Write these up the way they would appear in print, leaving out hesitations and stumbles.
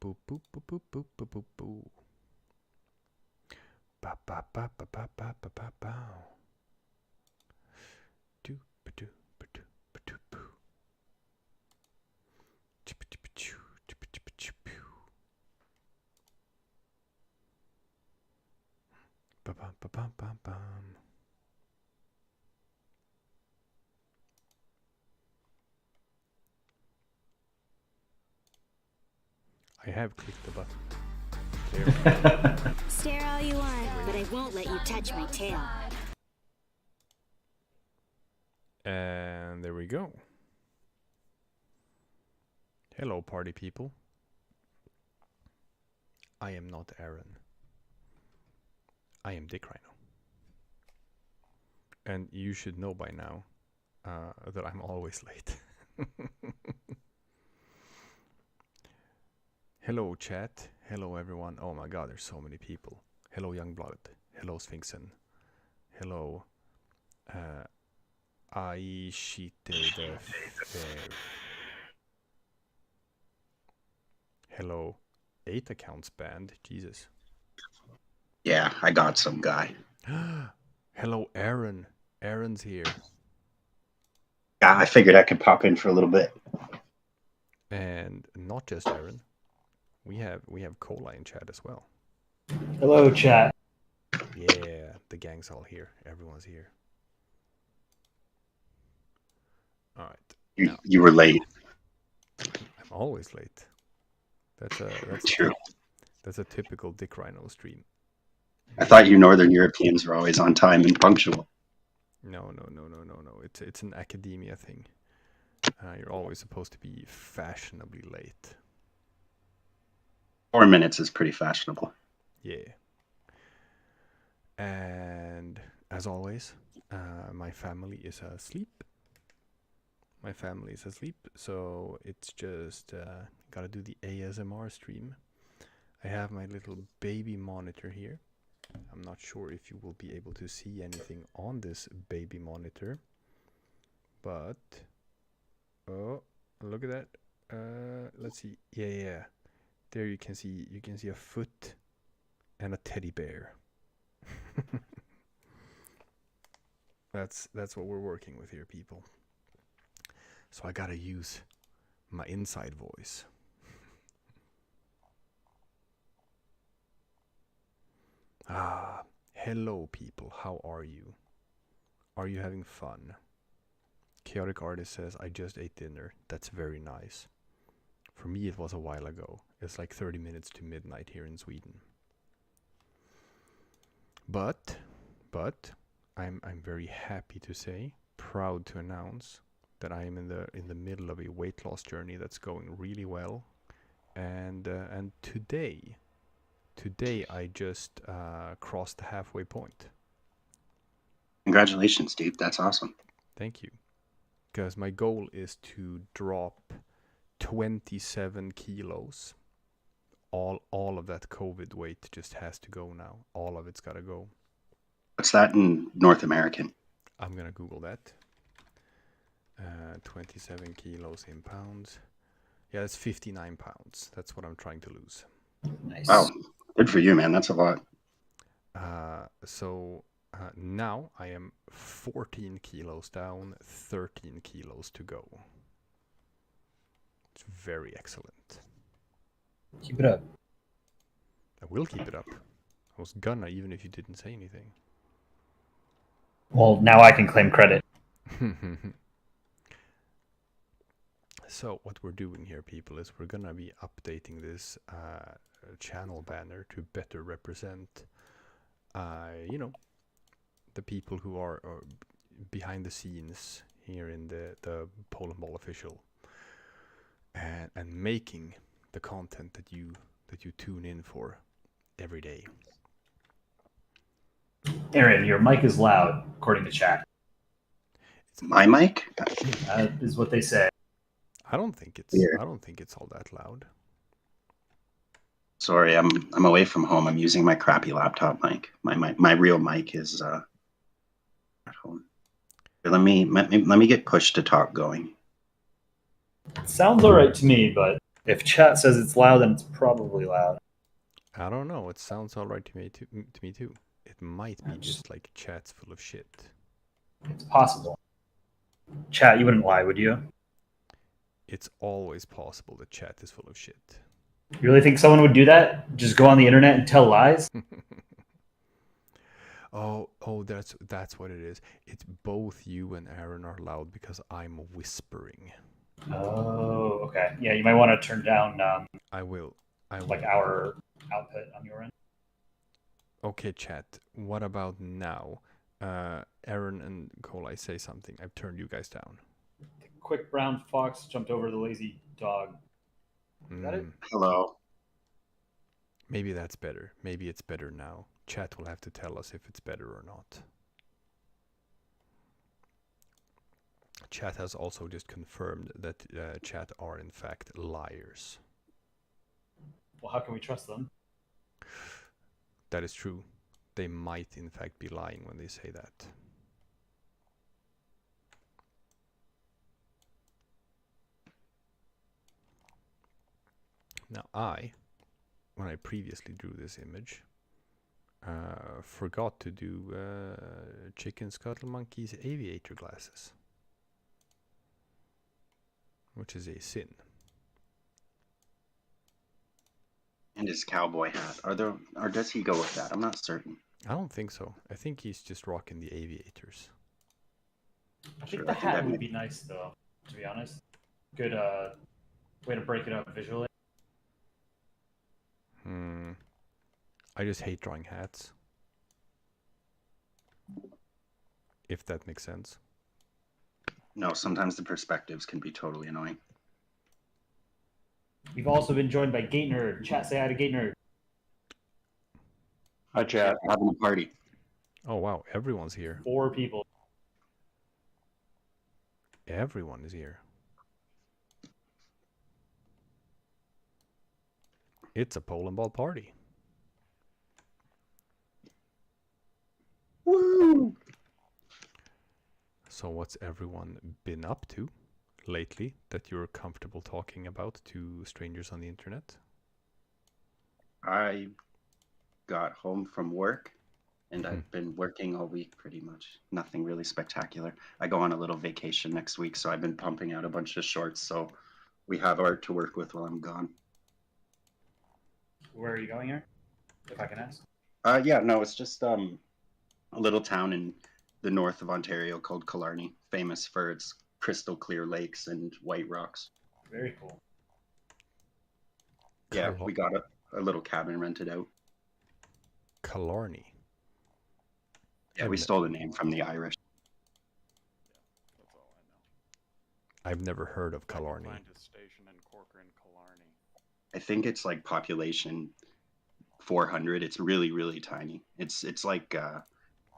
boop boop boop boop boop boop boop boop. Ba ba ba ba ba ba ba ba ba. Do ba do ba do ba do boo. Chip chip choo chip chip chip pew. Ba ba ba ba ba bam. I have clicked the button. There we go. Stare all you want, but I won't let you touch my tail. And there we go. Hello, party people. I am not Aaron. I am DickRhino. And you should know by now that I'm always late. Hello, chat. Hello, everyone. Oh my god, there's so many people. Hello, Youngblood. Hello, Sphinxen. Hello, Aishite the Fair. Hello, 8 accounts banned. Jesus. Yeah, I got some guy. Hello, Aaron. Aaron's here. Yeah, I figured I could pop in for a little bit. And not just Aaron. We have Koleye in chat as well. Hello, chat. Yeah, the gang's all here. Everyone's here. All right. You were late. I'm always late. That's True. That's a typical DickRhino stream. I thought you Northern Europeans were always on time and punctual. No. It's an academia thing. You're always supposed to be fashionably late. 4 minutes is pretty fashionable. Yeah. And as always, my family is asleep. So it's just gotta do the ASMR stream. I have my little baby monitor here. I'm not sure if you will be able to see anything on this baby monitor, but oh, look at that. Let's see. Yeah. There you can see a foot and a teddy bear. That's what we're working with here, people. So I gotta use my inside voice. Hello, people. How are you? Are you having fun? Chaotic Artist says, I just ate dinner. That's very nice. For me, it was a while ago. It's like 30 minutes to midnight here in Sweden. But I'm very happy to say, proud to announce that I am in the middle of a weight loss journey that's going really well. And today I just crossed the halfway point. Congratulations, dude. That's awesome. Thank you. Because my goal is to drop 27 kilos. All of that COVID weight just has to go now. All of it's got to go. What's that in North American? I'm going to Google that. 27 kilos in pounds. Yeah, that's 59 pounds. That's what I'm trying to lose. Nice. Wow. Good for you, man. That's a lot. So now I am 14 kilos down, 13 kilos to go. It's very excellent. Keep it up. I will keep it up. I was gonna, even if you didn't say anything. Well, now I can claim credit. So what we're doing here, people, is we're gonna be updating this channel banner to better represent, the people who are behind the scenes here in the Polandball official, and making the content that you tune in for every day. Aaron, your mic is loud, according to chat. My mic? Is what they say. I don't think it's Weird. I don't think it's all that loud. Sorry, I'm away from home. I'm using my crappy laptop mic. My real mic is at home. Let me get push to talk going. Sounds all right to me, but If chat says it's loud, then it's probably loud. I don't know. It sounds all right to me too. It might be I'm just like chat's full of shit. It's possible. Chat, you wouldn't lie, would you? It's always possible that chat is full of shit. You really think someone would do that? Just go on the internet and tell lies? Oh, that's what it is. It's both you and Aaron are loud because I'm whispering. Oh, okay. Yeah, you might want to turn down I will. like our output on your end. Okay, chat. What about now? Aaron and Koleye, say something. I've turned you guys down. The quick brown fox jumped over the lazy dog. Is that it? Hello. Maybe that's better. Maybe it's better now. Chat will have to tell us if it's better or not. Chat has also just confirmed that chat are in fact liars. Well, how can we trust them? That is true. They might in fact be lying when they say that. Now when I previously drew this image, forgot to do Chicken Scuttle Monkey's aviator glasses, which is a sin. And his cowboy hat. Or does he go with that? I'm not certain. I don't think so. I think he's just rocking the aviators. I think the hat would be nice, though, to be honest. Good way to break it up visually. I just hate drawing hats. If that makes sense. No, sometimes the perspectives can be totally annoying. We've also been joined by Gate Nerd. Chat, say hi to Gate Nerd. Hi, chat. Having a party. Oh wow, everyone's here. 4 people. Everyone is here. It's a Polandball party. Woo! So what's everyone been up to lately that you're comfortable talking about to strangers on the internet? I got home from work and I've been working all week pretty much. Nothing really spectacular. I go on a little vacation next week, so I've been pumping out a bunch of shorts, so we have art to work with while I'm gone. Where are you going here? If I can ask. Yeah, no, it's just a little town in the north of Ontario called Killarney, famous for its crystal clear lakes and white rocks. Very cool. Yeah, we got a little cabin rented out. Killarney. Yeah, we stole the name from the Irish. That's all I know. I've never heard of Killarney. Find a station in Corcoran, Killarney. I think it's like population 400. It's really, really tiny. It's like a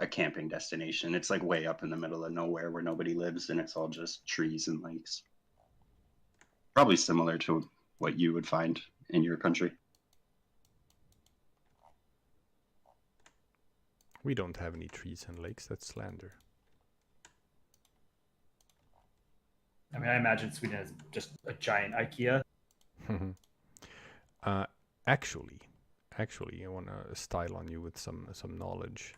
camping destination. It's like way up in the middle of nowhere where nobody lives, and it's all just trees and lakes. Probably similar to what you would find in your country. We don't have any trees and lakes. That's slander. I mean, I imagine Sweden is just a giant IKEA. Actually, I want to style on you with some knowledge.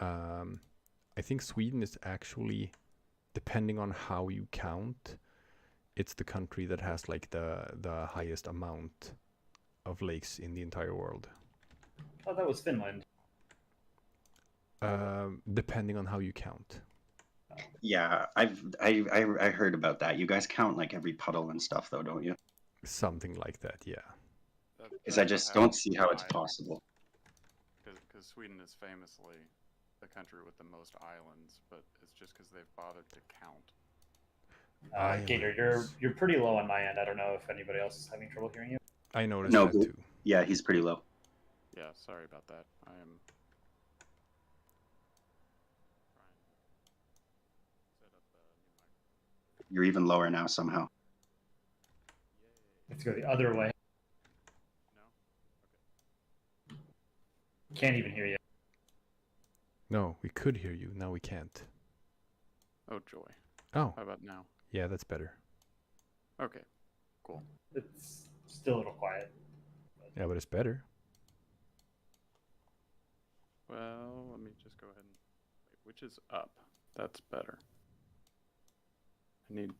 I think Sweden is actually, depending on how you count, it's the country that has like the highest amount of lakes in the entire world. Oh, that was Finland. Depending on how you count. Yeah, I heard about that. You guys count like every puddle and stuff, though, don't you? Something like that, yeah. Because I just don't see how it's possible. Because Sweden is famously the country with the most islands, but it's just because they've bothered to count. Gator, you're pretty low on my end. I don't know if anybody else is having trouble hearing you. I noticed that too. Yeah, he's pretty low. Yeah, sorry about that. I am trying to set up a new microphone. You're even lower now somehow. Let's go the other way. No? Okay. Can't even hear you. No, we could hear you. Now we can't. Oh, joy. Oh, How about now? yeah, that's better. Okay, cool. It's still a little quiet. Yeah, but it's better. Well, let me just go ahead and wait, which is up? That's better. I need.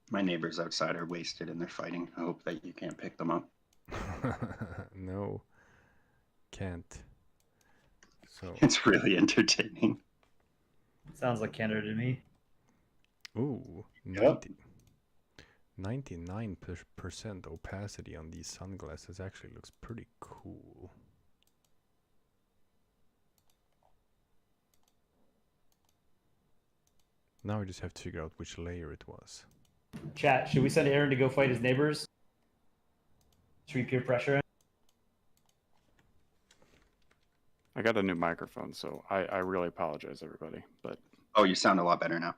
My neighbors outside are wasted and they're fighting. I hope that you can't pick them up. No, can't. So, It's really entertaining. Sounds like Canada to me. ooh, Yep. 99% opacity on these sunglasses actually looks pretty cool. Now we just have to figure out which layer it was. Chat, should we send Aaron to go fight his neighbors? Should we peer pressure him? I got a new microphone, so I really apologize, everybody. But Oh, you sound a lot better now.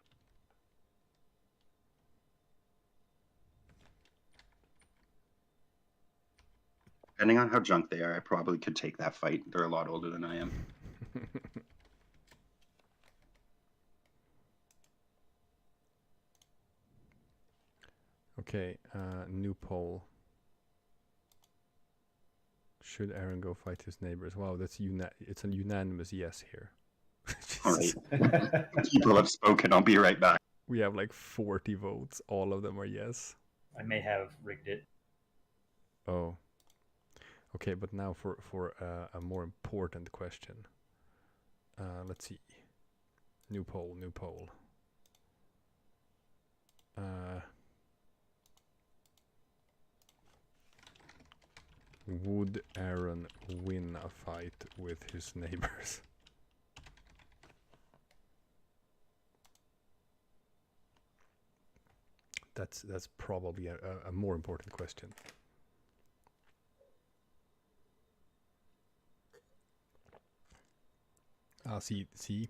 Depending on how drunk they are, I probably could take that fight. They're a lot older than I am. Okay, new poll. Should Aaron go fight his neighbors? Wow, it's a unanimous yes here. All right. People have spoken. I'll be right back. We have like 40 votes. All of them are yes. I may have rigged it. Oh. Okay, but now for a more important question. Let's see. New poll. Would Aaron win a fight with his neighbors? That's probably a more important question. See,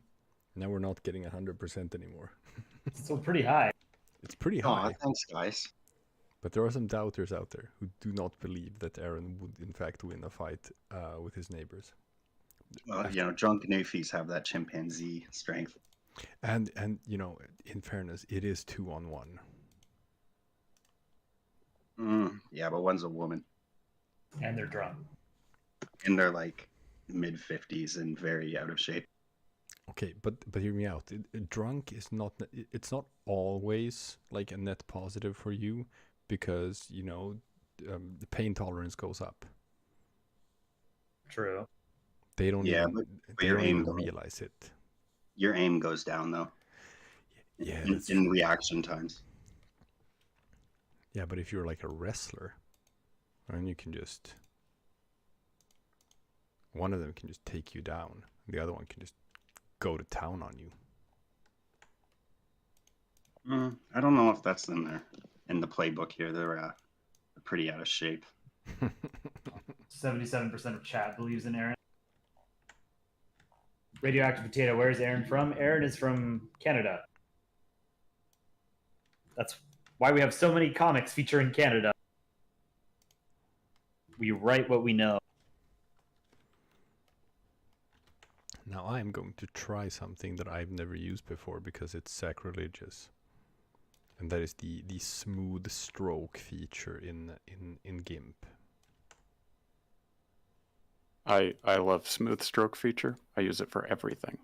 now we're not getting 100% anymore. It's still pretty high. It's pretty Aw, high, thanks, guys. but there are some doubters out there who do not believe that Aaron would in fact win a fight with his neighbors. Well, you know, drunk newfies have that chimpanzee strength. And you know, in fairness, it is 2-on-1. Yeah, but one's a woman. And they're drunk. And they're like mid-50s and very out of shape. Okay, but hear me out. Drunk is not. It's not always like a net positive for you, because you know the pain tolerance goes up. True. They don't Yeah, even, but they your don't aim even goes- realize it. Your aim goes down, though, Yeah, in, that's in true. reaction times. Yeah, but if you're like a wrestler, and you can just, one of them can just take you down, the other one can just go to town on you. I don't know if that's in the playbook here. They're pretty out of shape. 77% of chat believes in Aaron. Radioactive Potato, where is Aaron from? Aaron is from Canada. That's why we have so many comics featuring Canada. We write what we know. Now I am going to try something that I've never used before because it's sacrilegious, and that is the smooth stroke feature in GIMP. I love smooth stroke feature. I use it for everything.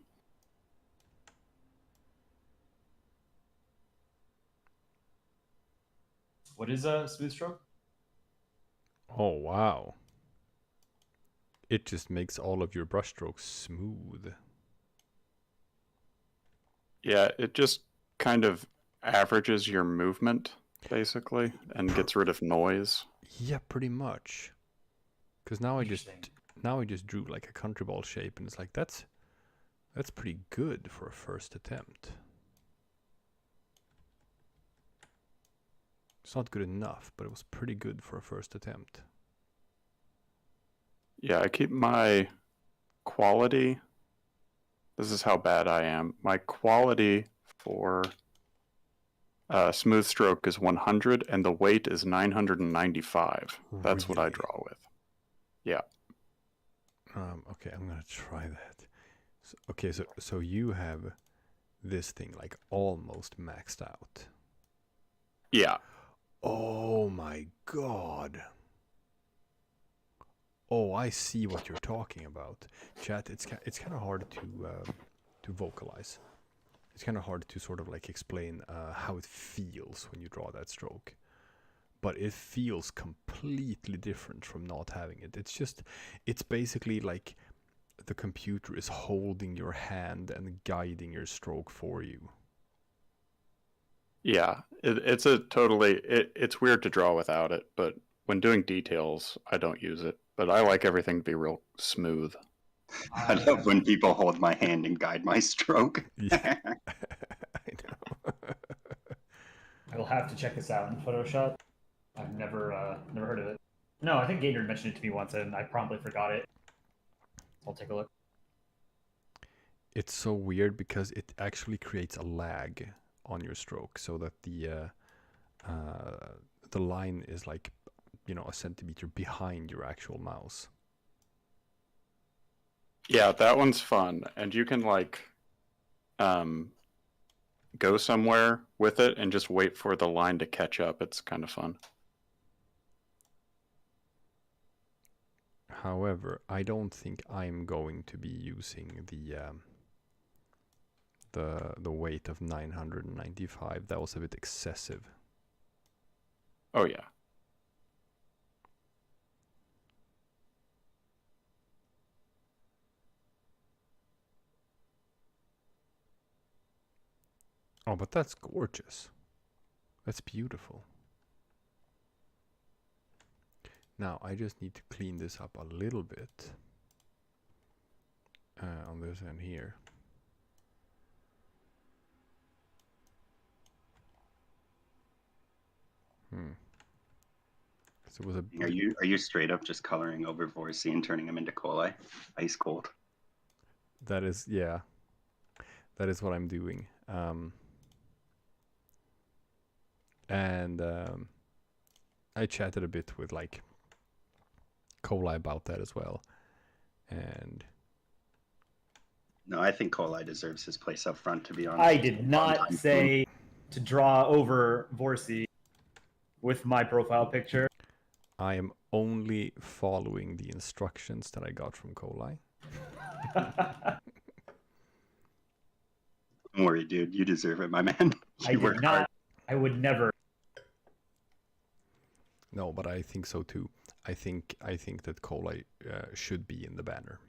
What is a smooth stroke? Oh wow! It just makes all of your brushstrokes smooth. Yeah, it just kind of averages your movement, basically, and gets rid of noise. Yeah, pretty much. Because now I just Interesting. drew like a country ball shape, and it's like that's pretty good for a first attempt. It's not good enough, but it was pretty good for a first attempt. Yeah, I keep my quality. This is how bad I am. My quality for smooth stroke is 100, and the weight is 995. That's what I Really? draw with. Yeah. Okay, I'm gonna try that. Okay, so you have this thing like almost maxed out. Yeah. Oh my god. Oh, I see what you're talking about. Chat, it's kind of hard to vocalize. It's kind of hard to sort of like explain how it feels when you draw that stroke. But it feels completely different from not having it. It's basically like the computer is holding your hand and guiding your stroke for you. Yeah. It's weird to draw without it, but when doing details, I don't use it. But I like everything to be real smooth. I love when people hold my hand and guide my stroke. Yeah. I know. I will have to check this out in Photoshop. I've never heard of it. No, I think Gator mentioned it to me once, and I promptly forgot it. I'll take a look. It's so weird because it actually creates a lag on your stroke, so that the line is like, a centimeter behind your actual mouse. Yeah, that one's fun, and you can like go somewhere with it and just wait for the line to catch up. It's kind of fun. However, I don't think I'm going to be using the weight of 995. That was a bit excessive. Oh yeah. Oh, but that's gorgeous. That's beautiful. Now, I just need to clean this up a little bit on this end here. So it was Are you straight up just coloring over Vorsi and turning him into Koleye? Ice cold. That is, yeah. That is what I'm doing. And I chatted a bit with like Koleye about that as well. And no, I think Koleye deserves his place up front, to be honest. I did not say to draw over Vorsi with my profile picture. I am only following the instructions that I got from Koleye. Don't worry, dude. You deserve it, my man. I did not. I would never. No, but I think so too. I think that Koleye should be in the banner.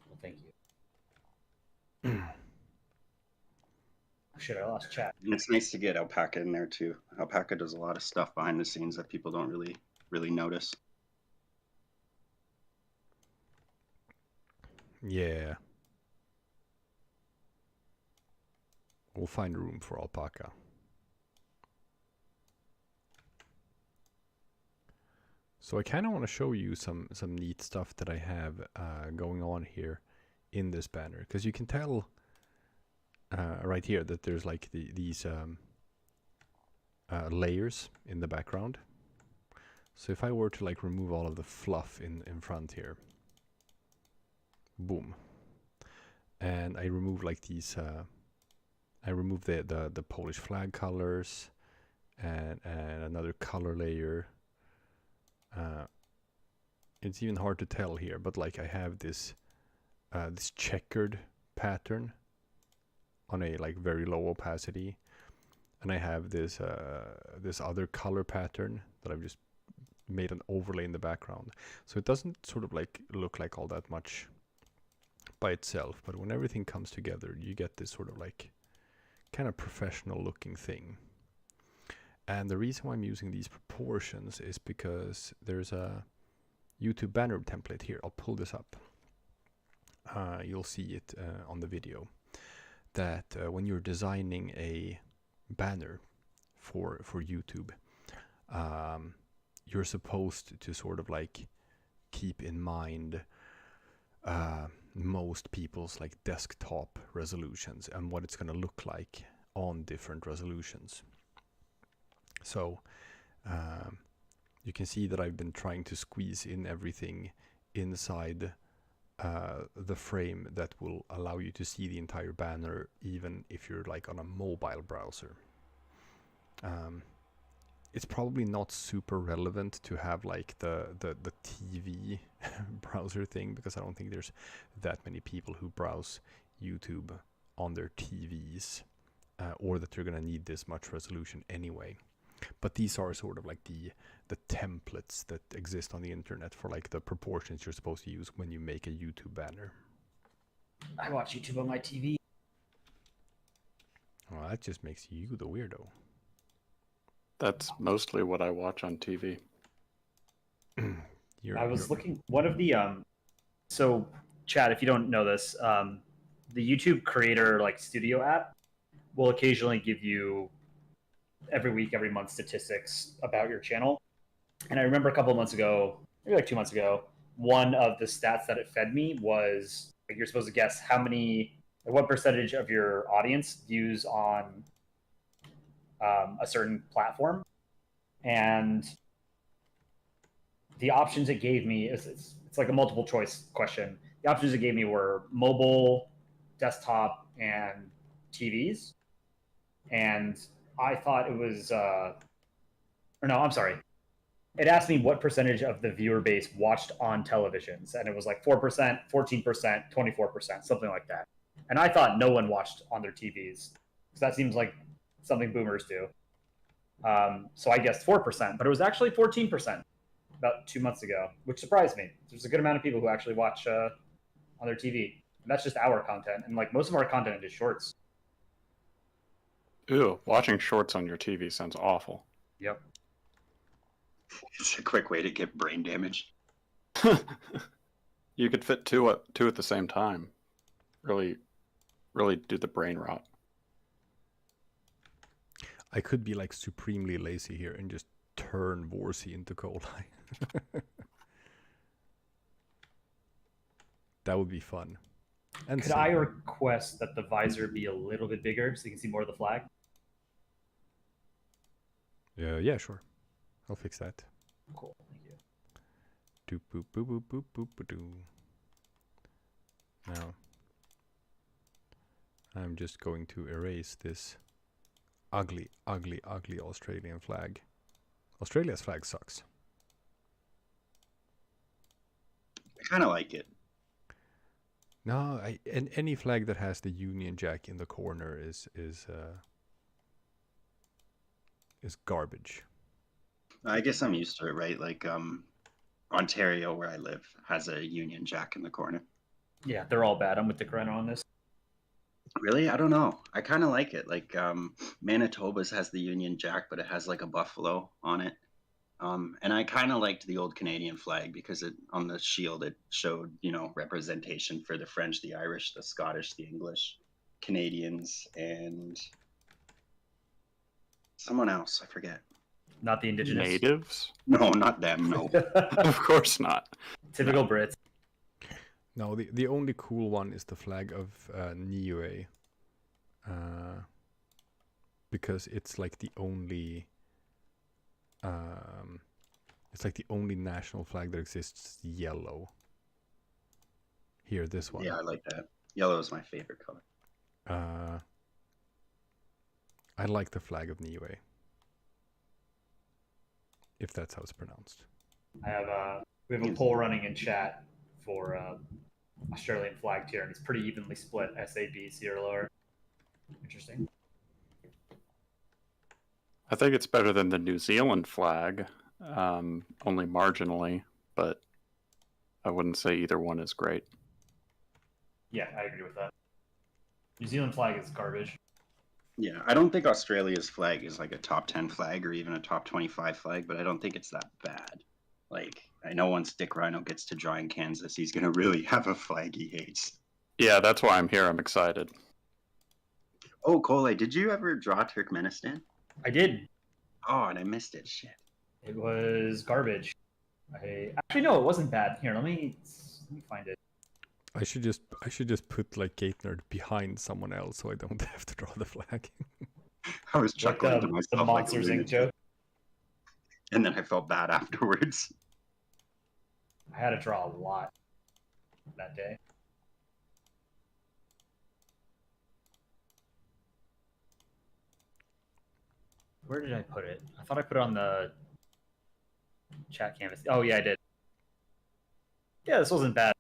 Well, thank you. Shit, I lost chat. And it's nice to get Alpaca in there too. Alpaca does a lot of stuff behind the scenes that people don't really notice. Yeah. We'll find room for Alpaca. So I kind of want to show you some neat stuff that I have going on here in this banner, because you can tell right here that there's like these layers in the background. So if I were to like remove all of the fluff in front here, boom, and I remove like these, I remove the Polish flag colors and another color layer. It's even hard to tell here, but like I have this this checkered pattern on a like very low opacity, and I have this this other color pattern that I've just made an overlay in the background. So it doesn't sort of like look like all that much by itself, but when everything comes together, you get this sort of like kind of professional looking thing. And the reason why I'm using these proportions is because there's a YouTube banner template here. I'll pull this up. You'll see it on the video. That when you're designing a banner for YouTube, you're supposed to sort of like keep in mind most people's like desktop resolutions and what it's going to look like on different resolutions. So you can see that I've been trying to squeeze in everything inside the frame that will allow you to see the entire banner, even if you're like on a mobile browser. It's probably not super relevant to have like the TV browser thing, because I don't think there's that many people who browse YouTube on their TVs, or that they're gonna need this much resolution anyway. But these are sort of like the templates that exist on the internet for like the proportions you're supposed to use when you make a YouTube banner. I watch YouTube on my TV. Well, that just makes you the weirdo. That's mostly what I watch on TV. I was looking, one of the so Chad, if you don't know this, the YouTube creator like studio app will occasionally give you every week, every month statistics about your channel. And I remember a couple of months ago, maybe like 2 months ago, one of the stats that it fed me was like, you're supposed to guess what percentage of your audience views on a certain platform. And the options it gave me it's like a multiple choice question. The options it gave me were mobile, desktop, and TVs. And I thought it was, it asked me what percentage of the viewer base watched on televisions. And it was like 4%, 14%, 24%, something like that. And I thought no one watched on their TVs, because that seems like something boomers do. So I guessed 4%, but it was actually 14% about 2 months ago, which surprised me. There's a good amount of people who actually watch on their TV. And that's just our content. And like most of our content is shorts. Ew, watching shorts on your TV sounds awful. Yep. It's a quick way to get brain damage. You could fit two at the same time. Really do the brain rot. I could be like supremely lazy here and just turn Vorsi into Koleye. That would be fun. And Could I request that the visor be a little bit bigger so you can see more of the flag? Yeah, sure. I'll fix that. Cool, thank you. Doop boop boop boop boop boop boop doo. Now, I'm just going to erase this ugly, ugly, ugly Australian flag. Australia's flag sucks. I kind of like it. No, any flag that has the Union Jack in the corner is garbage. I guess I'm used to it, right? Like Ontario, where I live, has a Union Jack in the corner. Yeah, they're all bad. I'm with DickRhino on this. Really? I don't know. I kind of like it. Like Manitoba's has the Union Jack, but it has like a buffalo on it. And I kind of liked the old Canadian flag because on the shield it showed, representation for the French, the Irish, the Scottish, the English, Canadians, and someone else. I forget. Not the indigenous. Natives? No, not them. No. Of course not. Typical Brits. No, the only cool one is the flag of Niue. Because it's like the only national flag that exists yellow. Here, this one. Yeah, I like that. Yellow is my favorite color. I like the flag of Niue. If that's how it's pronounced. We have a poll running in chat for Australian flag tier, and it's pretty evenly split. SAB, C or lower. Interesting. I think it's better than the New Zealand flag, only marginally, but I wouldn't say either one is great. Yeah, I agree with that. New Zealand flag is garbage. Yeah, I don't think Australia's flag is like a top 10 flag or even a top 25 flag, but I don't think it's that bad. Like, I know once DickRhino gets to draw in Kansas, he's going to really have a flag he hates. Yeah, that's why I'm here. I'm excited. Oh, Koleye, did you ever draw Turkmenistan? I did. Oh, and I missed it. Shit. It was garbage. Actually, no, it wasn't bad. Here, let me find it. I should just put like Gatenerd behind someone else so I don't have to draw the flag. I was chuckling to The myself. Monsters Inc. joke. And then I felt bad afterwards. I had to draw a lot that day. Where did I put it? I thought I put it on the chat canvas. Oh yeah, I did. Yeah, this wasn't bad.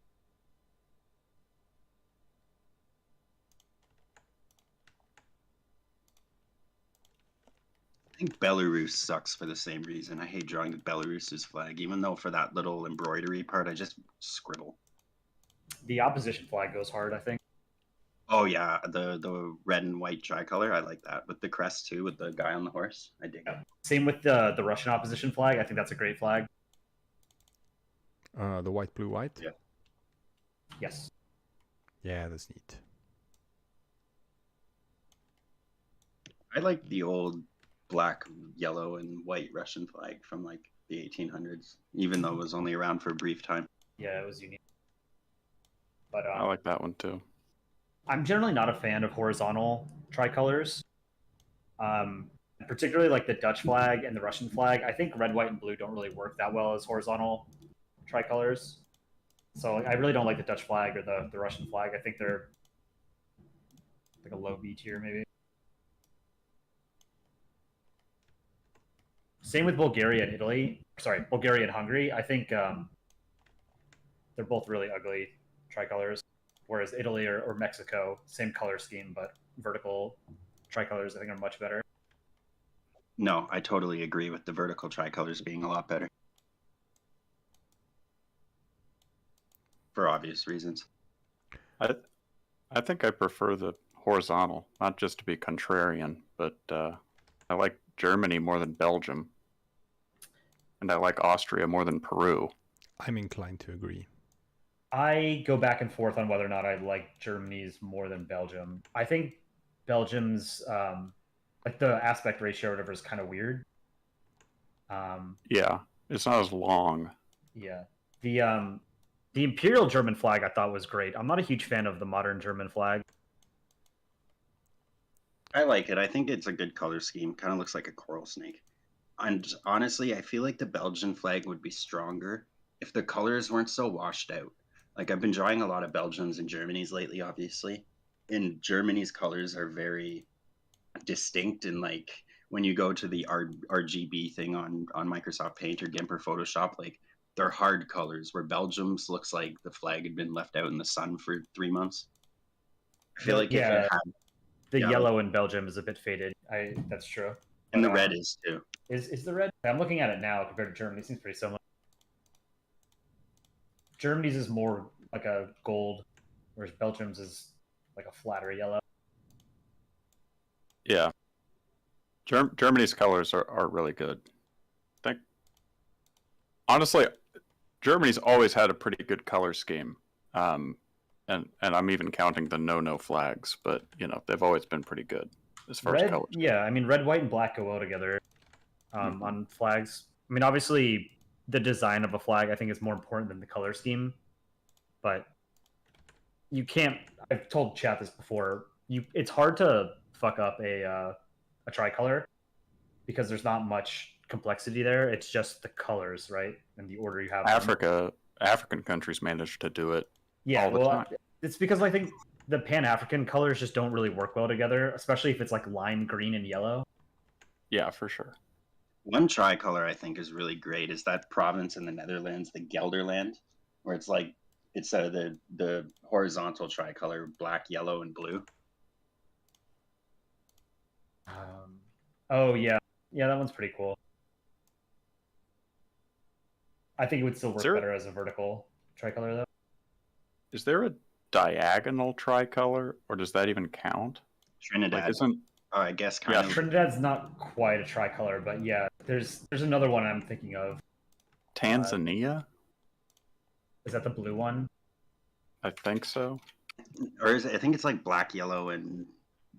I think Belarus sucks for the same reason. I hate drawing Belarus's flag, even though for that little embroidery part, I just scribble. The opposition flag goes hard, I think. Oh yeah, the red and white tricolor, I like that. With the crest too, with the guy on the horse. I dig it. Same with the Russian opposition flag. I think that's a great flag. The white, blue, white? Yeah. Yes. Yeah, that's neat. I like the old black, yellow, and white Russian flag from like the 1800s, even though it was only around for a brief time. Yeah, it was unique. But I like that one too. I'm generally not a fan of horizontal tricolors. Particularly like the Dutch flag and the Russian flag. I think red, white, and blue don't really work that well as horizontal tricolors. So I really don't like the Dutch flag or the Russian flag. I think they're like a low B tier maybe. Same with Bulgaria and Italy. Sorry, Bulgaria and Hungary. I think they're both really ugly tricolors. Whereas Italy or Mexico, same color scheme, but vertical tricolors I think are much better. No, I totally agree with the vertical tricolors being a lot better. For obvious reasons. I think I prefer the horizontal, not just to be contrarian, but I like Germany more than Belgium. And I like Austria more than Peru. I'm inclined to agree. I go back and forth on whether or not I like Germany's more than Belgium. I think Belgium's like the aspect ratio or whatever is kind of weird. Yeah, it's not as long. Yeah. The Imperial German flag I thought was great. I'm not a huge fan of the modern German flag. I like it. I think it's a good color scheme. Kind of looks like a coral snake. And honestly, I feel like the Belgian flag would be stronger if the colors weren't so washed out. Like I've been drawing a lot of Belgians and Germanys lately, obviously. And Germany's colors are very distinct, and like when you go to the RGB thing on Microsoft Paint or GIMP or Photoshop, like they're hard colors, where Belgium's looks like the flag had been left out in the sun for 3 months. I feel like if it had, the yeah, yellow in Belgium is a bit faded. That's true. and the red is too. Is the red? I'm looking at it now compared to Germany. It seems pretty similar. Germany's is more like a gold, whereas Belgium's is like a flatter yellow. Yeah. Germany's colors are really good. I think, honestly, Germany's always had a pretty good color scheme. And I'm even counting the no flags, but you know, they've always been pretty good as far as colors. Yeah, I mean red, white, and black go well together on flags. I mean, obviously the design of a flag I think is more important than the color scheme. But you can't. I've told chat this before. It's hard to fuck up a tricolor because there's not much complexity there. It's just the colors, right, and the order you have. African countries managed to do it. Yeah, all the time. It's because I think the Pan-African colors just don't really work well together, especially if it's like lime green and yellow. Yeah, for sure. One tricolor I think is really great is that province in the Netherlands, the Gelderland, where it's like it's the horizontal tricolor, black, yellow, and blue. Oh yeah, that one's pretty cool. I think it would still work better as a vertical tricolor though. Is there a diagonal tricolor, or does that even count? Trinidad. Like, isn't I guess kind of. Trinidad's not quite a tricolor, but yeah, there's another one I'm thinking of. Tanzania? Is that the blue one? I think so. Or is it, I think it's like black, yellow, and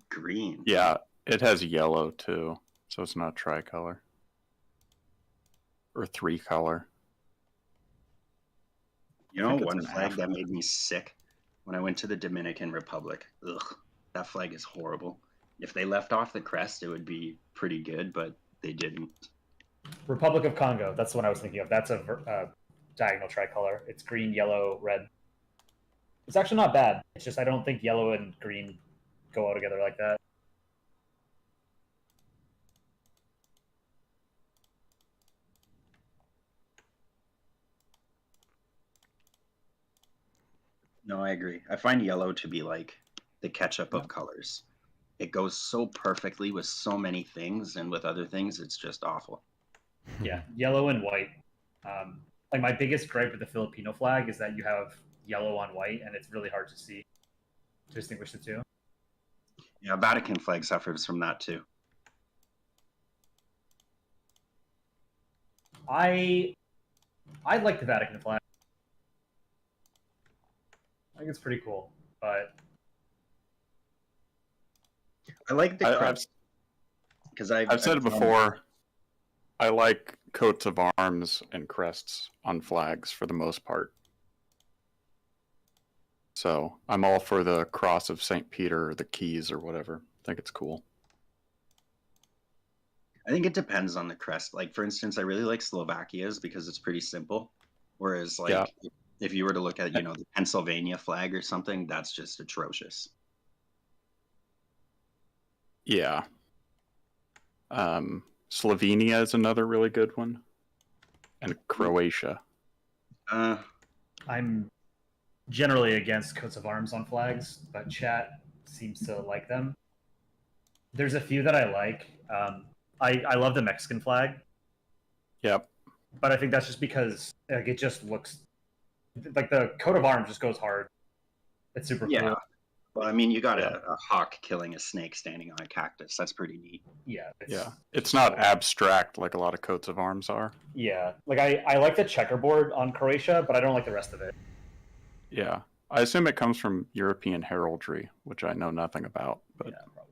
green. Yeah, it has yellow too, so it's not tricolor. Or three color. You know, one flag that made me sick when I went to the Dominican Republic. Ugh, that flag is horrible. If they left off the crest, it would be pretty good, but they didn't. Republic of Congo. That's the one I was thinking of. That's a diagonal tricolor. It's green, yellow, red. It's actually not bad. It's just I don't think yellow and green go all together like that. No, I agree. I find yellow to be like the ketchup of colors. It goes so perfectly with so many things, and with other things, it's just awful. Yeah, yellow and white. Like my biggest gripe with the Filipino flag is that you have yellow on white, and it's really hard to see to distinguish the two. Yeah, Vatican flag suffers from that too. I like the Vatican flag. I think it's pretty cool, but I like the crest because I've said it before. I like coats of arms and crests on flags for the most part. So I'm all for the cross of St. Peter or the keys or whatever. I think it's cool. I think it depends on the crest. Like, for instance, I really like Slovakia's because it's pretty simple. Whereas, like, if you were to look at, you know, the Pennsylvania flag or something, that's just atrocious. Yeah. Slovenia is another really good one. And Croatia. I'm generally against coats of arms on flags, but chat seems to like them. There's a few that I like. I love the Mexican flag. Yep. But I think that's just because like it just looks like the coat of arms just goes hard. It's super cool. Well, I mean, you got a hawk killing a snake standing on a cactus. That's pretty neat. Yeah. It's not abstract like a lot of coats of arms are. Yeah. Like I like the checkerboard on Croatia, but I don't like the rest of it. Yeah. I assume it comes from European heraldry, which I know nothing about. But yeah, probably.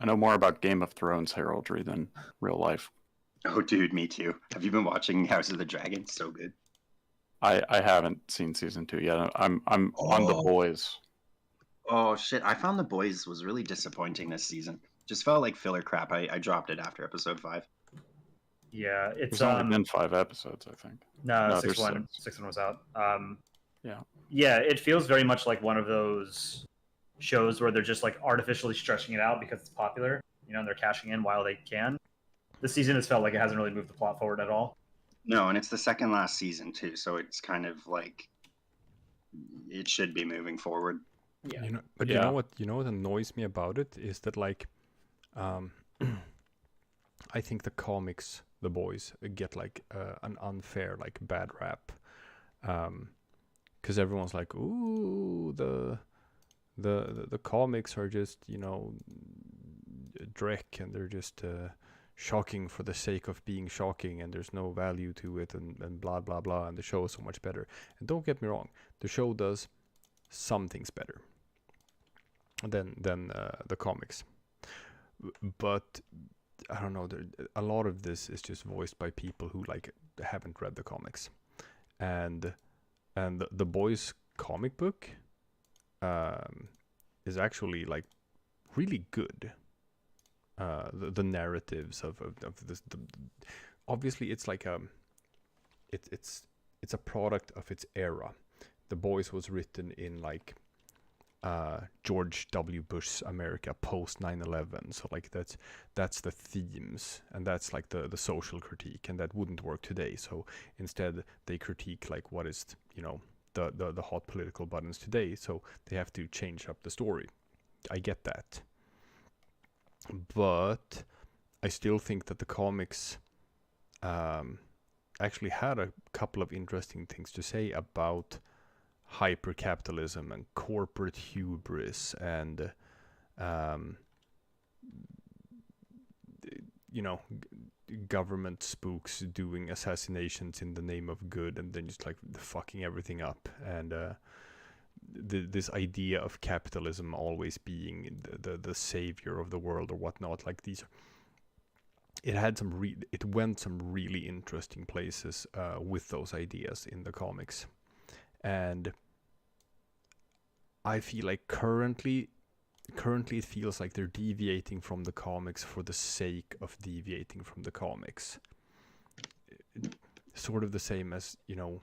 I know more about Game of Thrones heraldry than real life. Oh, dude, me too. Have you been watching House of the Dragon? So good. I haven't seen season 2 yet. I'm on The Boys. Oh shit! I found The Boys was really disappointing this season. Just felt like filler crap. I dropped it after episode 5. Yeah, it's only been 5 episodes, I think. No, 6-1. 6-1 was out. Yeah. Yeah, it feels very much like one of those shows where they're just like artificially stretching it out because it's popular, you know, and they're cashing in while they can. This season has felt like it hasn't really moved the plot forward at all. No, and it's the second last season too, so it's kind of like it should be moving forward. Yeah. You know what annoys me about it is that like I think the comics, The Boys, get like an unfair like bad rap, because everyone's like, ooh, the comics are just, you know, dreck, and they're just shocking for the sake of being shocking, and there's no value to it, and blah blah blah, and the show is so much better. And don't get me wrong, the show does some things better than the comics, but I don't know, a lot of this is just voiced by people who like haven't read the comics, and the Boys comic book is actually like really good. The narratives of this, obviously it's like it's a product of its era. The Boys was written in like George W. Bush's America post 9/11, so like that's the themes, and that's like the social critique, and that wouldn't work today. So instead they critique like what is, you know, the hot political buttons today, so they have to change up the story. I get that. But I still think that the comics actually had a couple of interesting things to say about hypercapitalism and corporate hubris, and you know, government spooks doing assassinations in the name of good, and then just like fucking everything up, and this idea of capitalism always being the savior of the world or whatnot. Like these, it went some really interesting places with those ideas in the comics, and I feel like currently currently it feels like they're deviating from the comics for the sake of deviating from the comics. Sort of the same as, you know,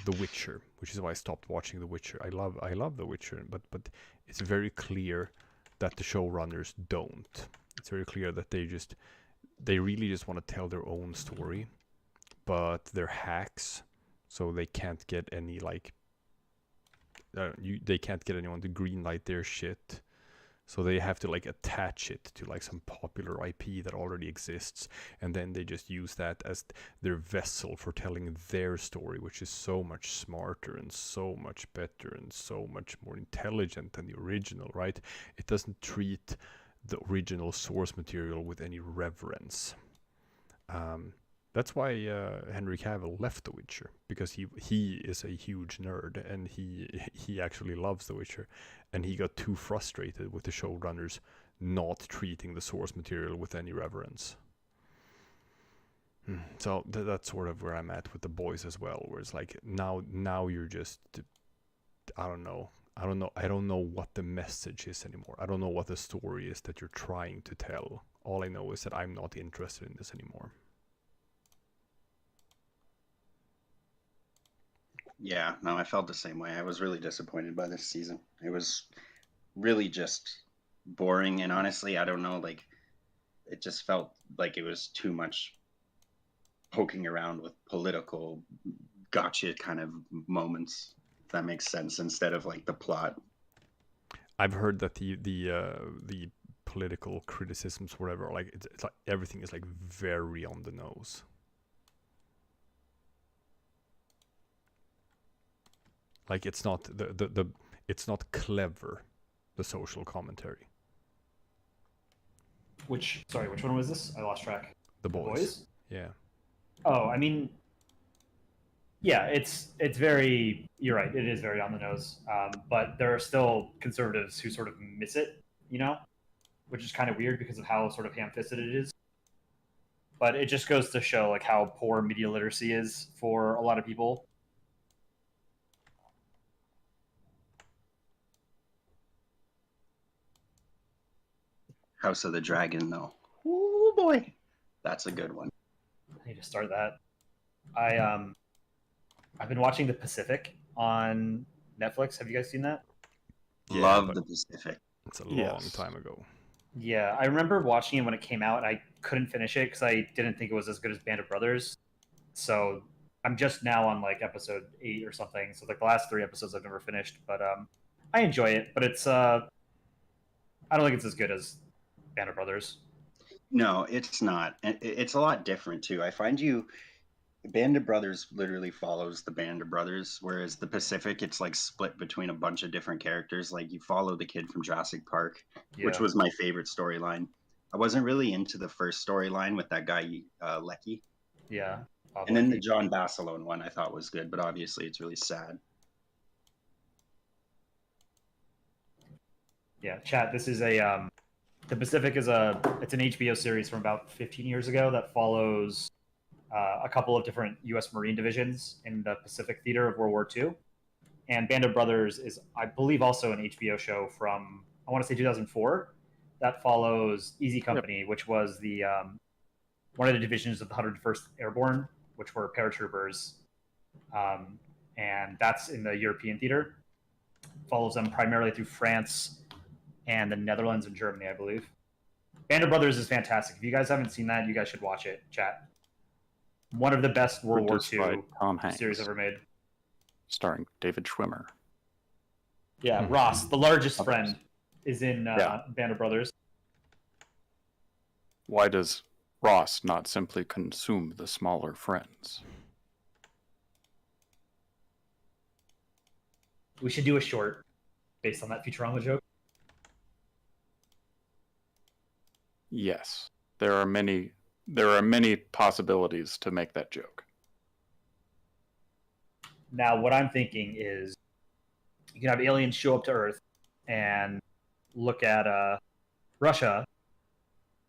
The Witcher, which is why I stopped watching The Witcher. I love The Witcher, but it's very clear that the showrunners don't. It's very clear that they really just want to tell their own story, but they're hacks, so they can't get any like they can't get anyone to greenlight their shit. So they have to like attach it to like some popular IP that already exists, and then they just use that as their vessel for telling their story, which is so much smarter and so much better and so much more intelligent than the original, right? It doesn't treat the original source material with any reverence. That's why Henry Cavill left The Witcher, because he is a huge nerd and he actually loves The Witcher, and he got too frustrated with the showrunners not treating the source material with any reverence. So that's sort of where I'm at with The Boys as well, where it's like now you're just, I don't know what the message is anymore. I don't know what the story is that you're trying to tell. All I know is that I'm not interested in this anymore. Yeah, no, I felt the same way. I was really disappointed by this season. It was really just boring, and honestly, I don't know, like, it just felt like it was too much poking around with political gotcha kind of moments, if that makes sense, instead of like the plot. I've heard that the political criticisms, whatever, like it's like everything is like very on the nose. Like it's not it's not clever, the social commentary. Which one was this? I lost track. The Boys? Yeah. Oh, I mean, yeah, it's very. You're right. It is very on the nose. But there are still conservatives who sort of miss it, you know, which is kind of weird because of how sort of ham-fisted it is. But it just goes to show like how poor media literacy is for a lot of people. House of the Dragon, though. Oh boy, that's a good one. I need to start that. I've been watching The Pacific on Netflix. Have you guys seen that? Yeah, Love the Pacific. It's a long time ago. Yeah, I remember watching it when it came out. I couldn't finish it because I didn't think it was as good as Band of Brothers. So I'm just now on like episode 8 or something. So like the last 3 episodes I've never finished, but I enjoy it. But it's I don't think it's as good as Band of Brothers. No, it's not. It's a lot different too. I find Band of Brothers literally follows the Band of Brothers, whereas the Pacific, it's like split between a bunch of different characters. Like you follow the kid from Jurassic Park, which was my favorite storyline. I wasn't really into the first storyline with that guy, Lecky. Yeah. And then the John Basilone one I thought was good, but obviously it's really sad. Yeah, chat. This is a The Pacific is it's an HBO series from about 15 years ago that follows a couple of different U.S. Marine divisions in the Pacific theater of World War II. And Band of Brothers is, I believe, also an HBO show from, I want to say 2004, that follows Easy Company, which was the one of the divisions of the 101st Airborne, which were paratroopers. And that's in the European theater. Follows them primarily through France and the Netherlands and Germany, I believe. Band of Brothers is fantastic. If you guys haven't seen that, you guys should watch it, chat. One of the best World War II series ever made. Starring David Schwimmer. Yeah, Ross, the largest friend, is in Band of Brothers. Why does Ross not simply consume the smaller friends? We should do a short based on that Futurama joke. Yes, there are many possibilities to make that joke. Now, what I'm thinking is you can have aliens show up to Earth and look at Russia,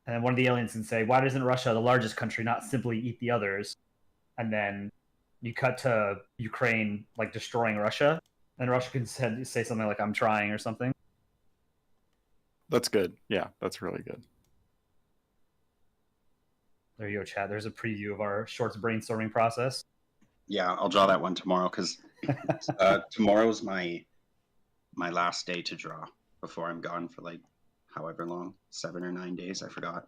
and then one of the aliens can say, why doesn't Russia, the largest country, not simply eat the others? And then you cut to Ukraine like destroying Russia, and Russia can say something like, I'm trying, or something. That's good. Yeah, that's really good. There you go, Chad. There's a preview of our shorts brainstorming process. Yeah, I'll draw that one tomorrow because tomorrow's my last day to draw before I'm gone for like however long, 7 or 9 days, I forgot.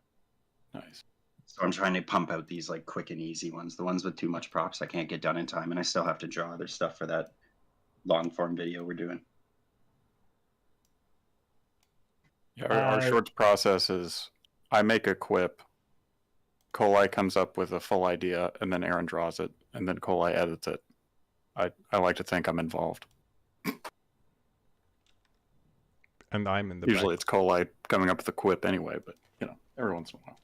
Nice. So I'm trying to pump out these like quick and easy ones. The ones with too much props I can't get done in time, and I still have to draw other stuff for that long form video we're doing. Yeah, our shorts process is I make a quip, Koleye comes up with a full idea, and then Aaron draws it, and then Koleye edits it. I like to think I'm involved. And I'm in the Usually it's Koleye coming up with a quip anyway, but you know, every once in a while.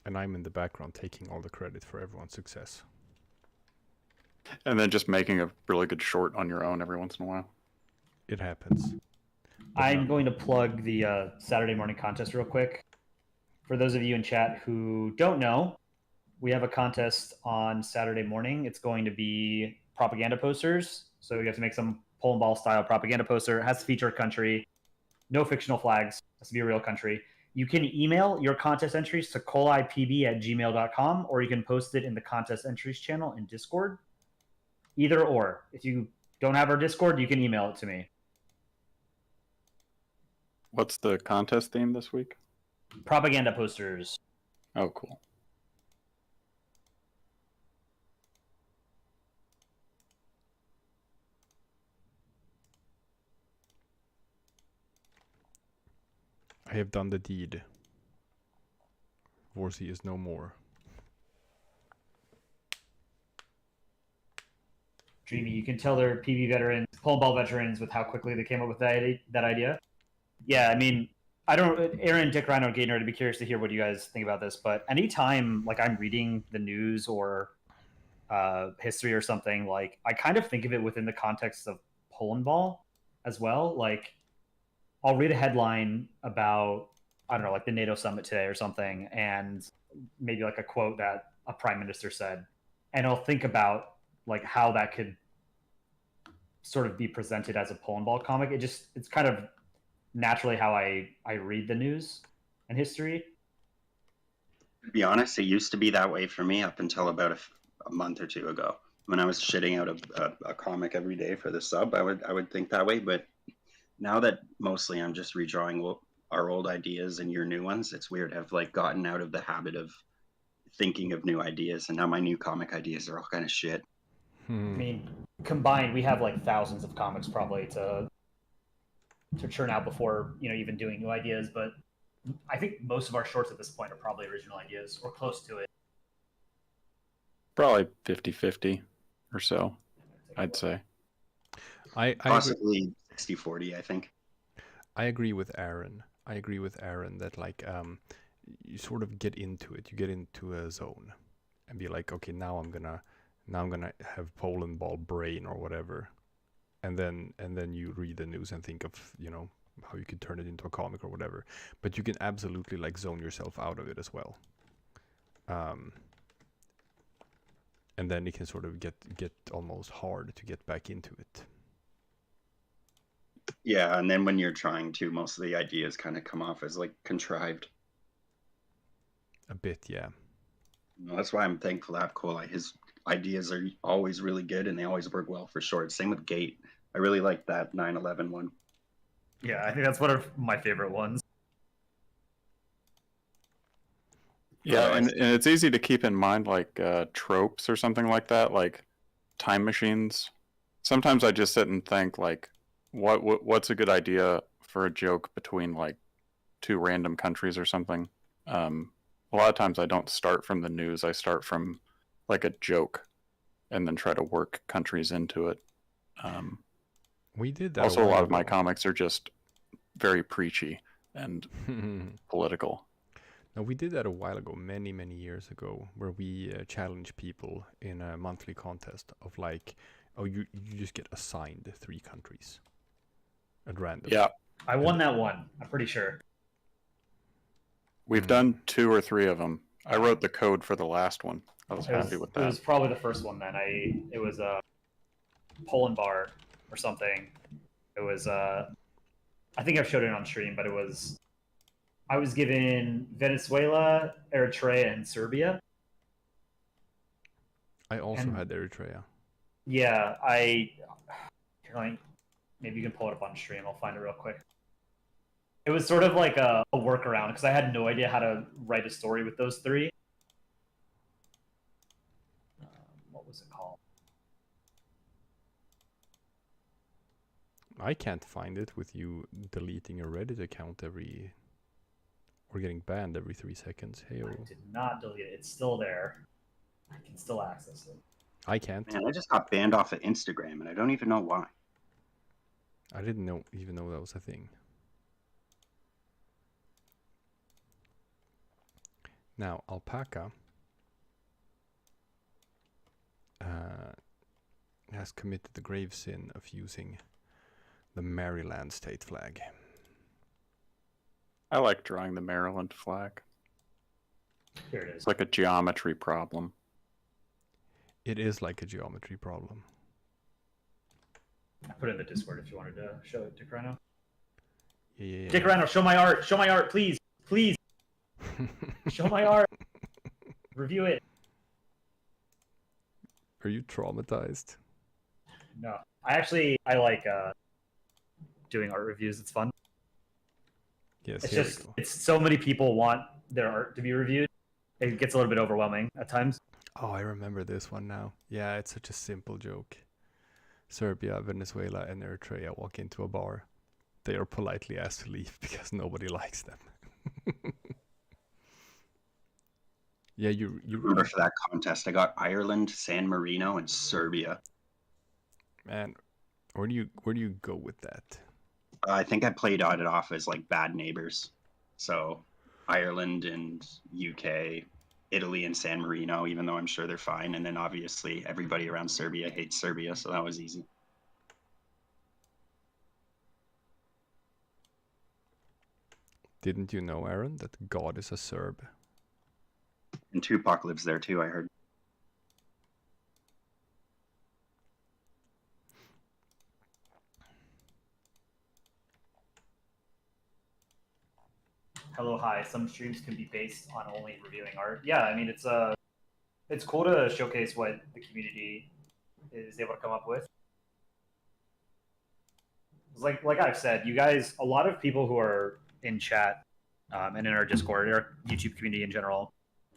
And I'm in the background taking all the credit for everyone's success. And then just making a really good short on your own every once in a while. It happens. I'm going to plug the Saturday morning contest real quick. For those of you in chat who don't know, we have a contest on Saturday morning. It's going to be propaganda posters. So you have to make some Polandball style propaganda poster. It has to feature a country. No fictional flags. It has to be a real country. You can email your contest entries to koleyepb@gmail.com, or you can post it in the contest entries channel in Discord. Either or. If you don't have our Discord, you can email it to me. What's the contest theme this week? Propaganda posters. Oh, cool. I have done the deed. Vorsey is no more. Dreamy, you can tell they're PB veterans, Polandball veterans, with how quickly they came up with that idea. Yeah, I mean, I don't, Aaron, DickRhino, Gaynor, to be curious to hear what you guys think about this, but anytime like I'm reading the news or history or something, like I kind of think of it within the context of Polandball as well. Like I'll read a headline about, I don't know, like the NATO summit today or something, and maybe like a quote that a prime minister said, and I'll think about like how that could sort of be presented as a Polandball comic. It's kind of naturally how I read the news and history. To be honest, it used to be that way for me up until about a month or two ago. When I was shitting out a comic every day for the sub, I would think that way. But now that mostly I'm just redrawing our old ideas and your new ones, it's weird. I've like gotten out of the habit of thinking of new ideas, and now my new comic ideas are all kind of shit. I mean, combined, we have like thousands of comics probably to churn out before, you know, even doing new ideas. But I think most of our shorts at this point are probably original ideas or close to it. Probably 50-50 or so, I'd say. I Possibly 60-40, I think. I agree with Aaron. That like you sort of get into it. You get into a zone and be like, okay, now I'm gonna have Polandball brain or whatever, and then you read the news and think of, you know, how you could turn it into a comic or whatever. But you can absolutely like zone yourself out of it as well. And then it can sort of get almost hard to get back into it. Yeah, and then when you're trying to, most of the ideas kind of come off as like contrived. A bit, yeah. That's why I'm thankful to have Koleye. His ideas are always really good, and they always work well for shorts. Same with Gate. I really like that 9/11 one. Yeah, I think that's one of my favorite ones. Yeah, and it's easy to keep in mind like tropes or something like that, like time machines. Sometimes I just sit and think like, what's a good idea for a joke between like two random countries or something. A lot of times I don't start from the news. I start from like a joke and then try to work countries into it. We did that. Also, a lot of my comics are just very preachy and political. No, we did that a while ago, many years ago, where we challenge people in a monthly contest of like, oh, you just get assigned 3 countries at random. Yeah, I won that one, I'm pretty sure. We've done 2 or 3 of them. I wrote the code for the last one. I was happy with that. It was probably the first one then. It was a Polandbar or something. It was I think I've showed it on stream, but it was I was given Venezuela, Eritrea, and Serbia. I also And- had Eritrea. Yeah, maybe you can pull it up on stream. I'll find it real quick. It was sort of like a workaround because I had no idea how to write a story with those three. What was it called? I can't find it with you deleting a Reddit account or getting banned every 3 seconds. Hey, I did not delete it. It's still there. I can still access it. I can't. Man, I just got banned off of Instagram, and I don't even know why. I didn't even know that was a thing. Now, Alpaca has committed the grave sin of using the Maryland state flag. I like drawing the Maryland flag. Here it is. It's like a geometry problem. It is like a geometry problem. I put it in the Discord if you wanted to show it, DickRhino. Yeah. DickRhino, show my art. Show my art, please. Please. Show my art. Review it. Are you traumatized? No. I like doing art reviews. It's fun. Yes, It's here just, we go. it's so many people want their art to be reviewed. It gets a little bit overwhelming at times. Oh, I remember this one now. Yeah, it's such a simple joke. Serbia, Venezuela, and Eritrea walk into a bar. They are politely asked to leave because nobody likes them. Yeah, you Remember for that contest, I got Ireland, San Marino, and Serbia. man, where do you go with that? I think I played it off as like bad neighbors. So Ireland and UK, Italy and San Marino, even though I'm sure they're fine. And then obviously everybody around Serbia hates Serbia, so that was easy. Didn't you know, Aaron, that God is a Serb? And Tupac lives there too, I heard. Hello, hi. Some streams can be based on only reviewing art. Yeah, I mean it's cool to showcase what the community is able to come up with. Like I've said, you guys, a lot of people who are in chat and in our Discord, our YouTube community in general,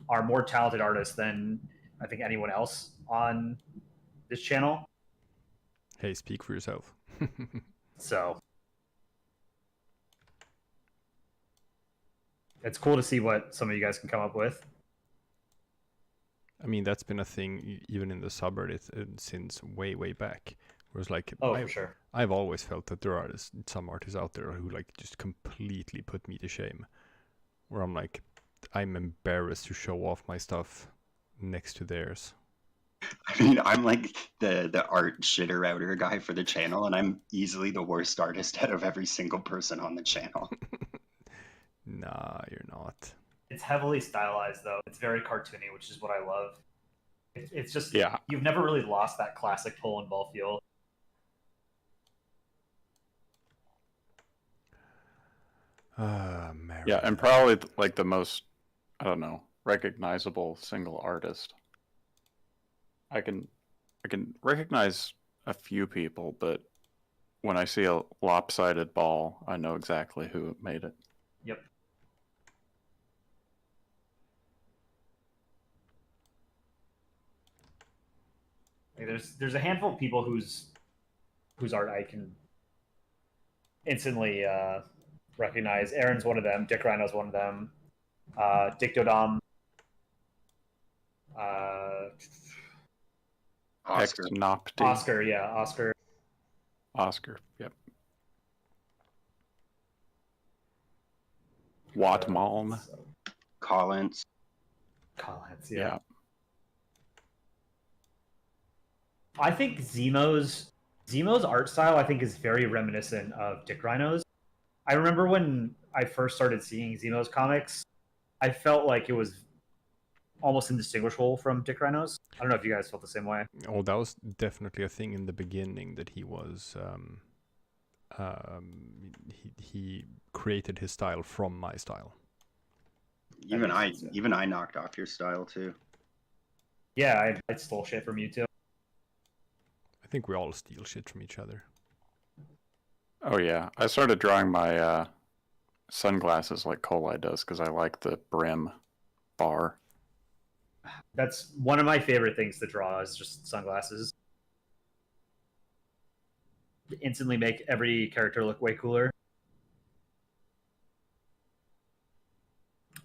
are more talented artists than I think anyone else on this channel. Hey, speak for yourself. So it's cool to see what some of you guys can come up with. I mean, that's been a thing even in the subreddit since way back. Whereas like, For sure. I've always felt that there are some artists out there who like just completely put me to shame. Where I'm like, I'm embarrassed to show off my stuff next to theirs. I mean, I'm like the art shitter outer guy for the channel, and I'm easily the worst artist out of every single person on the channel. Nah, you're not. It's heavily stylized though. It's very cartoony, which is what I love. It's just, Yeah. you've never really lost that classic Polandball feel. Mary. Yeah, and probably like the most, I don't know, recognizable single artist. I can recognize a few people, but when I see a lopsided ball, I know exactly who made it. Yep. Like there's a handful of people whose art I can instantly recognize. Aaron's one of them. DickRhino's one of them. Dick Dodom. Oscar. Ex-Nopti. Oscar, yeah, Oscar. Oscar, yep. Watmalm. Collins. Collins, Yeah. I think Zemo's art style, I think, is very reminiscent of DickRhino's. I remember when I first started seeing Zemo's comics, I felt like it was almost indistinguishable from DickRhino's. I don't know if you guys felt the same way. Oh, that was definitely a thing in the beginning that he was. He created his style from my style. Even I knocked off your style too. Yeah, I stole shit from you too. I think we all steal shit from each other. Oh yeah, I started drawing my sunglasses like Koleye does because I like the brim bar. That's one of my favorite things to draw is just sunglasses. Instantly make every character look way cooler.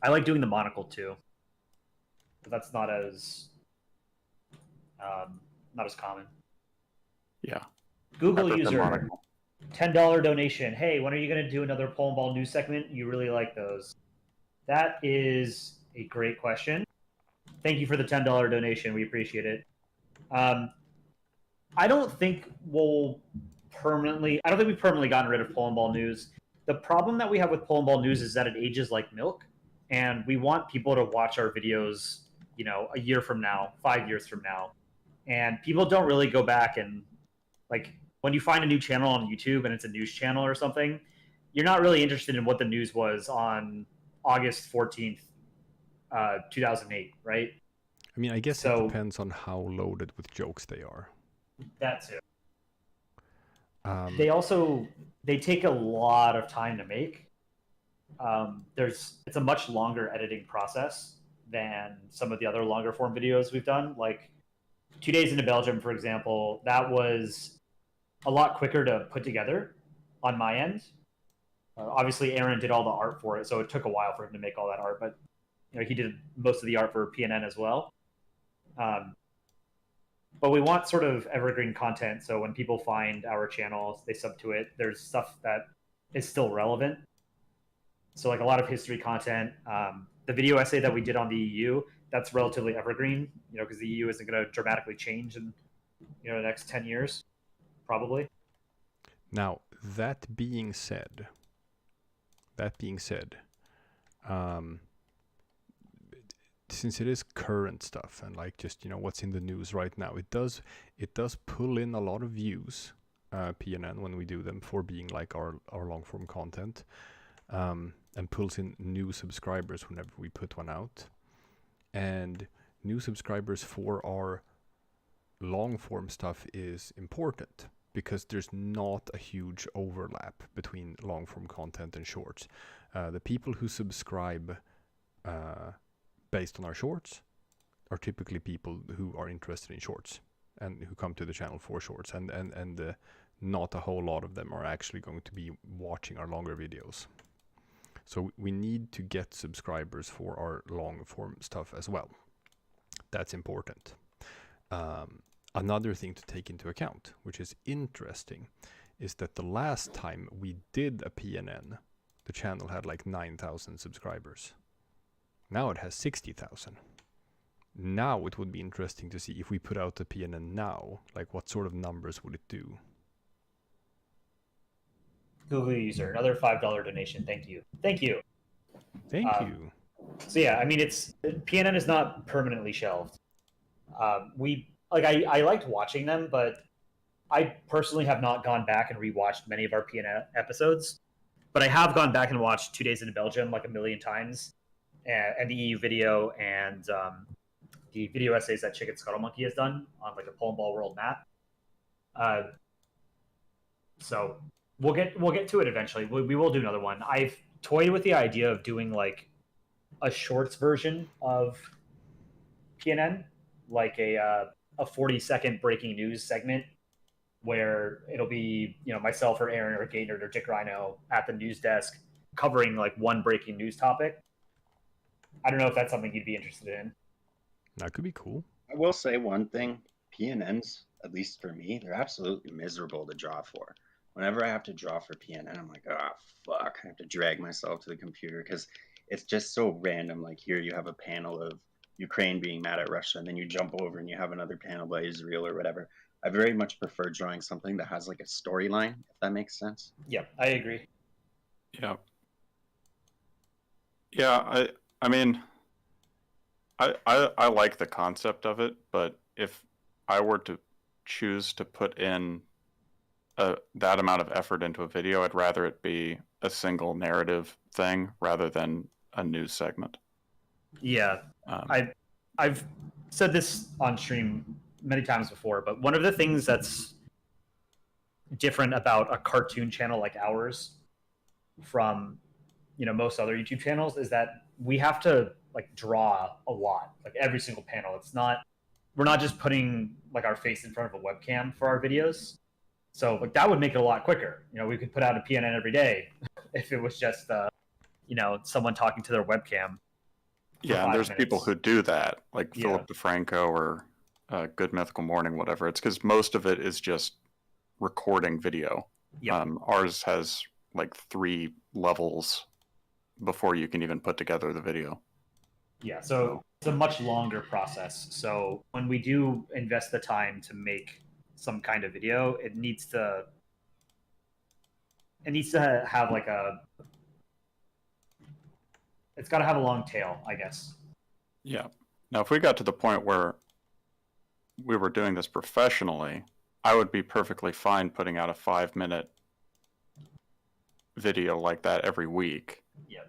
I like doing the monocle too, but that's not as common. Yeah. Google I prefer user, monocle. $10 donation. Hey, when are you going to do another Polandball news segment? You really like those. That is a great question. Thank you for the $10 donation. We appreciate it. I don't think we've permanently gotten rid of Polandball news. The problem that we have with Polandball news is that it ages like milk, and we want people to watch our videos, a year from now, 5 years from now. And people don't really go back and, like, when you find a new channel on YouTube and it's a news channel or something, you're not really interested in what the news was on August 14th, 2008, right? I mean, I guess it depends on how loaded with jokes they are. That's it. They take a lot of time to make. It's a much longer editing process than some of the other longer form videos we've done. Like 2 days into Belgium, for example, that was a lot quicker to put together on my end. Obviously, Aaron did all the art for it, so it took a while for him to make all that art. But he did most of the art for PNN as well. But we want sort of evergreen content, so when people find our channels, they sub to it. There's stuff that is still relevant. So like a lot of history content. The video essay that we did on the EU, that's relatively evergreen, because the EU isn't going to dramatically change in the next 10 years, probably. Now, that being said, since it is current stuff and like just what's in the news right now, it does pull in a lot of views, PNN, when we do them, for being like our long form content, and pulls in new subscribers whenever we put one out, and new subscribers for our long form stuff is important because there's not a huge overlap between long form content and shorts. The people who subscribe based on our shorts are typically people who are interested in shorts and who come to the channel for shorts, and not a whole lot of them are actually going to be watching our longer videos. So we need to get subscribers for our long form stuff as well. That's important. Another thing to take into account, which is interesting, is that the last time we did a PNN, the channel had like 9,000 subscribers. Now it has 60,000. Now it would be interesting to see if we put out the PNN now, like what sort of numbers would it do? Google user, another $5 donation. Thank you. Thank you. Thank you. So yeah, I mean, PNN is not permanently shelved. I liked watching them, but I personally have not gone back and rewatched many of our PNN episodes. But I have gone back and watched 2 Days into Belgium like a million times, and the EU video and the video essays that Chicken Scuttle Monkey has done on like the Polandball world map. So we'll get to it eventually. We will do another one. I've toyed with the idea of doing like a shorts version of PNN, like a 40-second breaking news segment where it'll be myself or Aaron or Gaynard or DickRhino at the news desk covering like one breaking news topic. I don't know if that's something you'd be interested in. That could be cool. I will say one thing: PNNs, at least for me, they're absolutely miserable to draw for. Whenever I have to draw for PNN, I'm like, fuck, I have to drag myself to the computer because it's just so random. Like here you have a panel of Ukraine being mad at Russia, and then you jump over and you have another panel by Israel or whatever. I very much prefer drawing something that has like a storyline, if that makes sense. Yeah, I agree. Yeah. Yeah, I mean, I like the concept of it, but if I were to choose to put in that amount of effort into a video, I'd rather it be a single narrative thing rather than a news segment. Yeah, I've said this on stream many times before, but one of the things that's different about a cartoon channel like ours from most other YouTube channels is that we have to like draw a lot, like every single panel. We're not just putting like our face in front of a webcam for our videos. So like that would make it a lot quicker. We could put out a PNN every day if it was just someone talking to their webcam. Yeah, and there's people who do that, like Yeah. Philip DeFranco or Good Mythical Morning, whatever. It's because most of it is just recording video. Yep. Ours has like 3 levels before you can even put together the video. Yeah, so it's a much longer process. So when we do invest the time to make some kind of video, it needs to have like it's got to have a long tail, I guess. Yeah. Now, if we got to the point where we were doing this professionally, I would be perfectly fine putting out a 5-minute video like that every week. Yeah.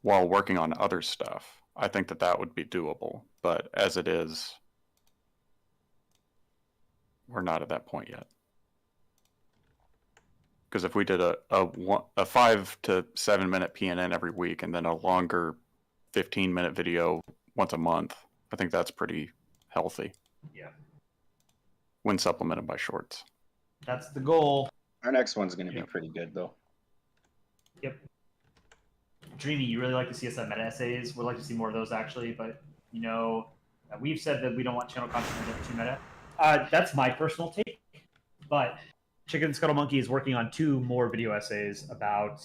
While working on other stuff. I think that would be doable. But as it is, we're not at that point yet. Because if we did a 5 to 7 minute PNN every week and then a longer 15-minute video once a month, I think that's pretty healthy. Yeah. When supplemented by shorts. That's the goal. Our next one's going to be pretty good, though. Yep. Dreamy, you really like to see us on meta essays. We'd like to see more of those actually, but we've said that we don't want channel content that are too meta. That's my personal take, but Chicken Scuttle Monkey is working on 2 more video essays about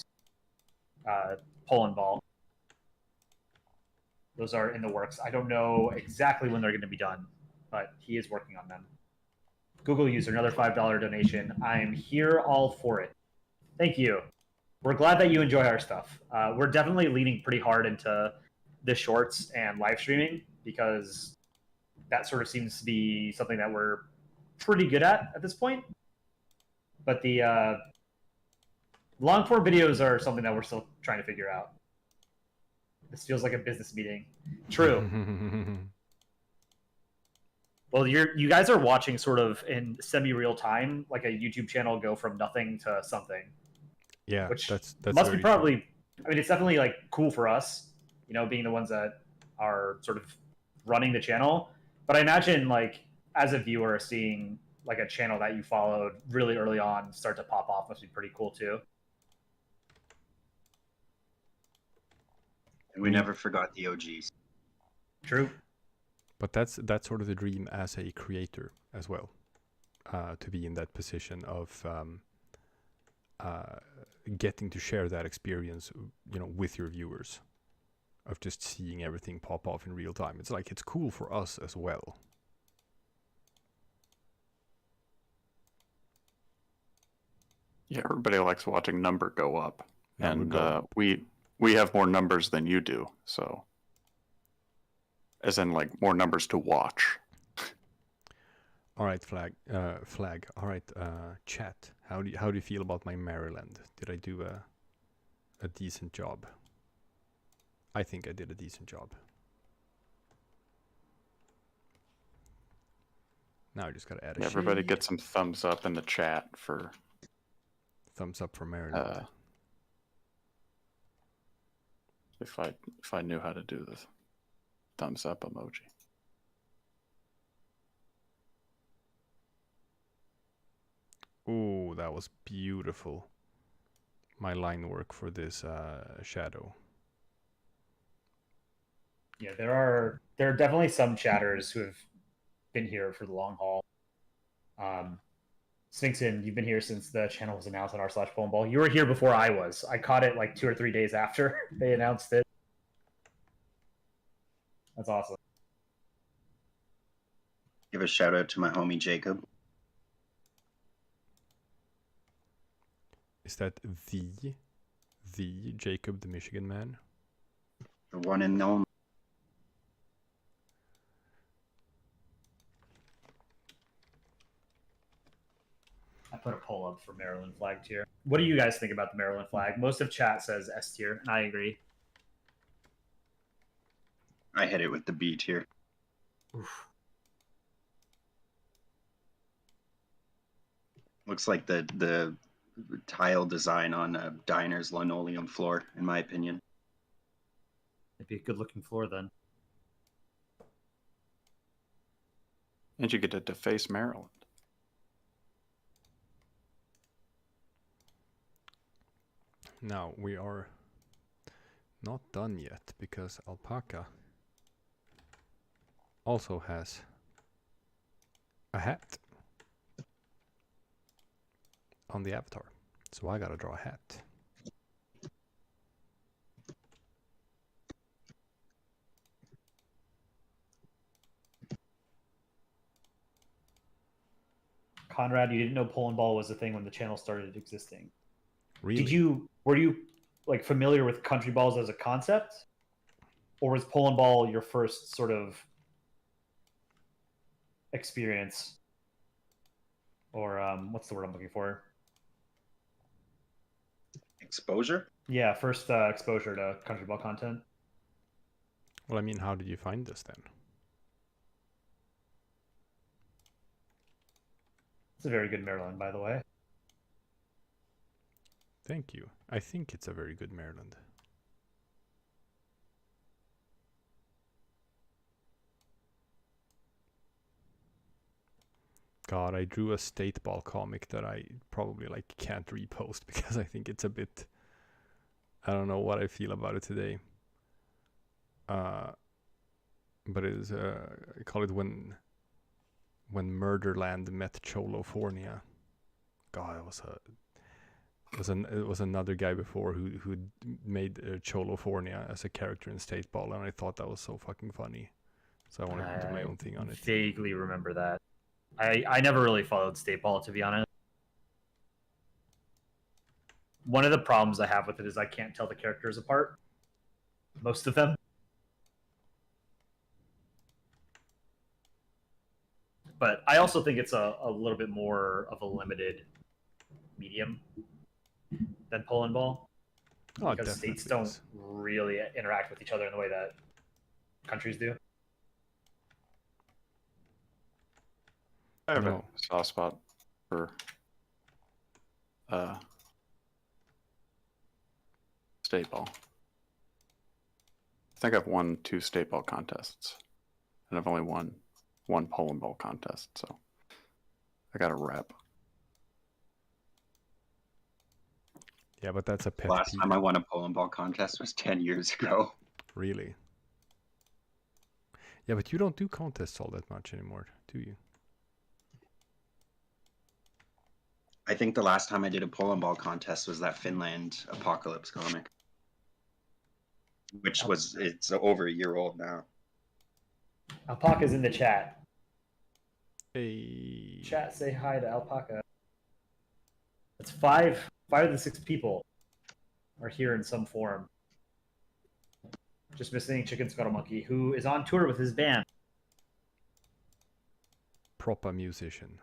Polandball. Those are in the works. I don't know exactly when they're going to be done, but he is working on them. Google user, another $5 donation. I'm here all for it. Thank you. We're glad that you enjoy our stuff. We're definitely leaning pretty hard into the shorts and live streaming because that sort of seems to be something that we're pretty good at this point. But the long form videos are something that we're still trying to figure out. This feels like a business meeting. True. Well, you guys are watching sort of in semi-real time, like a YouTube channel go from nothing to something. Yeah, Which that's must be very probably. true. I mean, it's definitely like cool for us, being the ones that are sort of running the channel. But I imagine, like, as a viewer, seeing like a channel that you followed really early on start to pop off must be pretty cool too. And we never forgot the OGs. True. But that's sort of the dream as a creator as well, to be in that position of getting to share that experience, with your viewers, of just seeing everything pop off in real time. It's like it's cool for us as well. Yeah, everybody likes watching number go up, Number and go up. we have more numbers than you do, so as in like more numbers to watch. All right, flag. All right, chat. How do you feel about my Maryland? Did I do a decent job? I think I did a decent job. Now I just gotta add a Everybody shade. get some thumbs up in the chat for Thumbs up for Maryland. if I knew how to do the thumbs up emoji. Oh, that was beautiful. My line work for this shadow. Yeah, there are definitely some chatters who have been here for the long haul. Sphinxon, you've been here since the channel was announced on r/Polandball. You were here before I was. I caught it like 2 or 3 days after they announced it. That's awesome. Give a shout out to my homie Jacob. Is that the Jacob, the Michigan man? The one and only. I put a poll up for Maryland flag tier. What do you guys think about the Maryland flag? Most of chat says S tier, and I agree. I hit it with the beat here. Oof. Looks like the tile design on a diner's linoleum floor, in my opinion. It'd be a good looking floor then. And you get to deface Maryland. Now we are not done yet because Alpaca also has a hat on the avatar. So I gotta draw a hat. Conrad, you didn't know Polandball was a thing when the channel started existing. Really? Were you like familiar with countryballs as a concept? Or was Polandball your first sort of experience? Or what's the word I'm looking for? Exposure? Yeah, first exposure to country ball content. Well, I mean, how did you find this then? It's a very good Maryland, by the way. Thank you. I think it's a very good Maryland. God, I drew a state ball comic that I probably like can't repost because I think it's a bit, I don't know what I feel about it today. But it is I call it when Murderland met Cholofornia. God, it was another guy before who made Cholofornia as a character in state ball, and I thought that was so fucking funny. So I wanted to do my own thing on it. Vaguely remember that. I never really followed state ball, to be honest. One of the problems I have with it is I can't tell the characters apart. Most of them. But I also think it's a little bit more of a limited medium than Polandball. Oh, Because states don't really interact with each other in the way that countries do. I have No. a soft spot for state ball. I think I've won 2 state ball contests, and I've only won 1 Poland ball contest, so I got a rep. Yeah, but that's a pet Last peeve. time I won a Poland ball contest was 10 years ago. Really? Yeah, but you don't do contests all that much anymore, do you? I think the last time I did a Poland ball contest was that Finland apocalypse comic, which was, it's over a year old now. Alpaca's in the chat. Hey. Chat, say hi to Alpaca. It's 5 of the 6 people are here in some form. Just missing Chicken Scuttle Monkey, who is on tour with his band. Proper musician.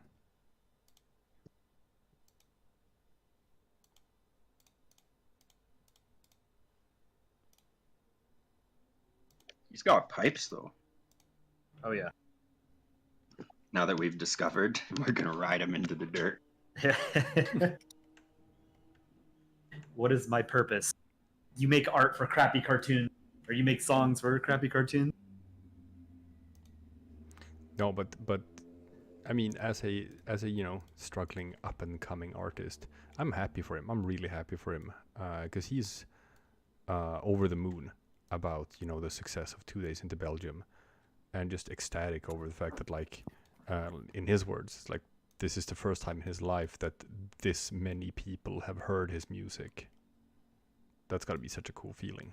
He's got pipes though. Oh yeah. Now that we've discovered, we're gonna ride him into the dirt. What is my purpose? You make art for crappy cartoons, or you make songs for crappy cartoons? No, but I mean, as a struggling up and coming artist, I'm happy for him. I'm really happy for him because he's over the moon about the success of 2 days into Belgium, and just ecstatic over the fact that, like, in his words, it's like this is the first time in his life that this many people have heard his music. That's got to be such a cool feeling.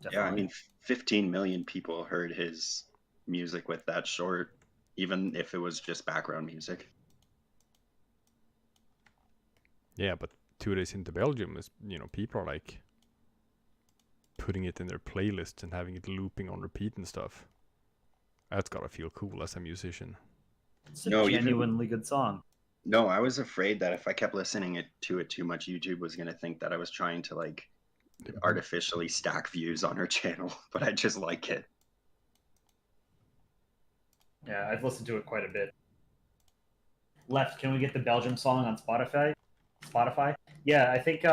Definitely. Yeah, I mean, 15 million people heard his music with that short, even if it was just background music. Yeah, but 2 days into Belgium is, people are like putting it in their playlists and having it looping on repeat and stuff. That's gotta feel cool as a musician. It's a No, even- genuinely good song. No, I was afraid that if I kept listening to it too much, YouTube was gonna think that I was trying to like artificially stack views on her channel, but I just like it. Yeah, I've listened to it quite a bit. Left, can we get the Belgium song on Spotify? Spotify? Yeah, I think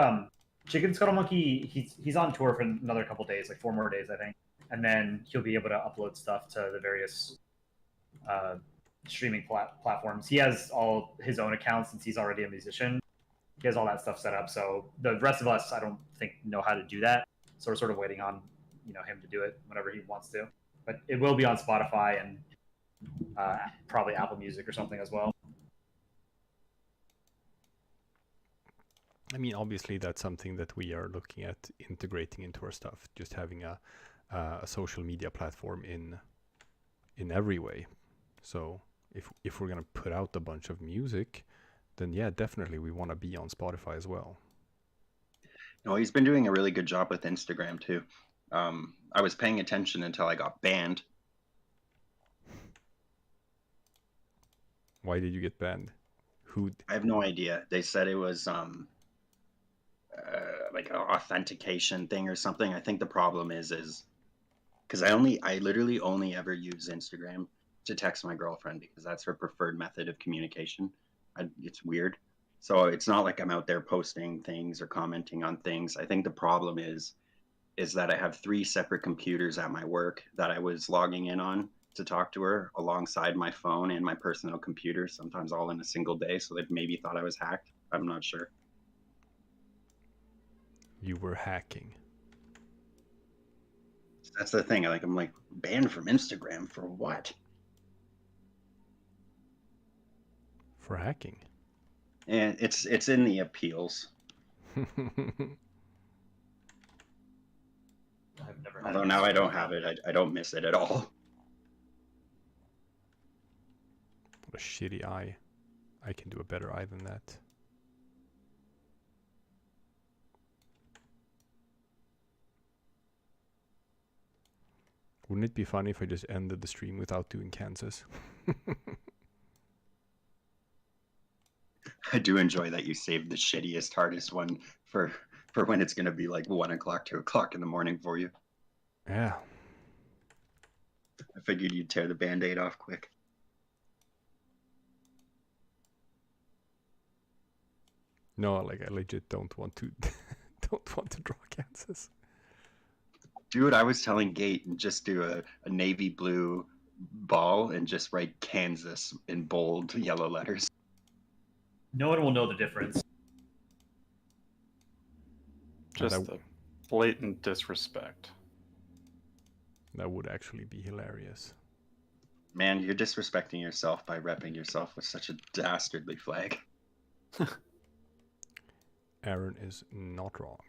Chicken Scuttle Monkey, he's on tour for another couple days, like 4 more days, I think. And then he'll be able to upload stuff to the various streaming platforms. He has all his own accounts since he's already a musician. He has all that stuff set up. So the rest of us, I don't think, know how to do that. So we're sort of waiting on him to do it whenever he wants to. But it will be on Spotify and probably Apple Music or something as well. I mean, obviously that's something that we are looking at integrating into our stuff. Just having a social media platform in every way. So if we're gonna put out a bunch of music, then yeah, definitely we want to be on Spotify as well. No, he's been doing a really good job with Instagram too. I was paying attention until I got banned. Why did you get banned? Who? I have no idea. They said it was like an authentication thing or something. I think the problem is because I literally only ever use Instagram to text my girlfriend because that's her preferred method of communication. It's weird. So it's not like I'm out there posting things or commenting on things. I think the problem is that I have 3 separate computers at my work that I was logging in on to talk to her alongside my phone and my personal computer, sometimes all in a single day. So they maybe thought I was hacked. I'm not sure. You were hacking. That's the thing. I'm like banned from Instagram for what? For hacking. And it's in the appeals. I've never had Although now I don't have it. I don't miss it at all. What a shitty eye. I can do a better eye than that. Wouldn't it be funny if I just ended the stream without doing Kansas? I do enjoy that you saved the shittiest, hardest one for when it's going to be like 1 o'clock, 2 o'clock in the morning for you. Yeah. I figured you'd tear the Band-Aid off quick. No, like I legit don't want to draw Kansas. Dude, I was telling Gate and just do a navy blue ball and just write Kansas in bold yellow letters. No one will know the difference. Just the blatant disrespect. That would actually be hilarious. Man, you're disrespecting yourself by repping yourself with such a dastardly flag. Aaron is not wrong.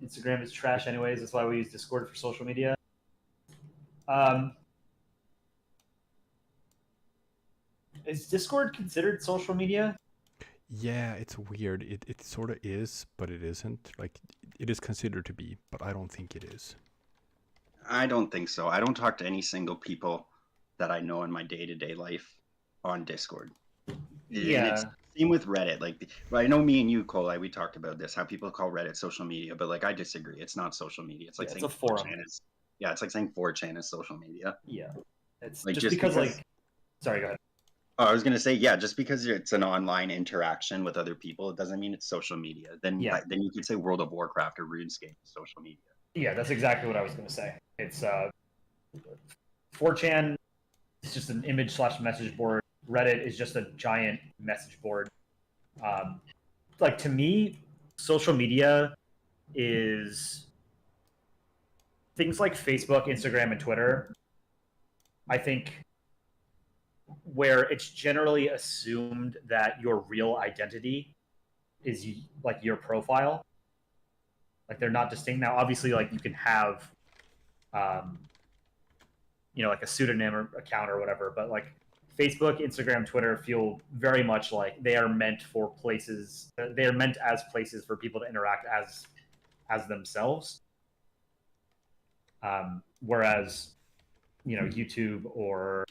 Instagram is trash anyways. That's why we use Discord for social media. Is Discord considered social media? Yeah, it's weird. It sort of is, but it isn't. Like, it is considered to be, but I don't think it is. I don't think so. I don't talk to any single people that I know in my day-to-day life on Discord. Yeah. It's same with Reddit. Like, I know me and you, Koleye, we talked about this, how people call Reddit social media, but like I disagree. It's not social media. It's like saying it's a forum. 4chan is, yeah, it's like saying 4chan is social media. Yeah. It's Like, just because like sorry, go ahead. Oh, I was gonna say, yeah, just because it's an online interaction with other people, it doesn't mean it's social media. Then then you could say World of Warcraft or RuneScape is social media. Yeah, that's exactly what I was gonna say. It's 4chan is just an image/message board. Reddit is just a giant message board. Like, to me, social media is things like Facebook, Instagram, and Twitter. I think where it's generally assumed that your real identity is like your profile. Like, they're not distinct. Now, obviously, like, you can have like a pseudonym or account or whatever, but like Facebook, Instagram, Twitter feel very much like they are meant for places. They are meant as places for people to interact as themselves. Whereas, YouTube or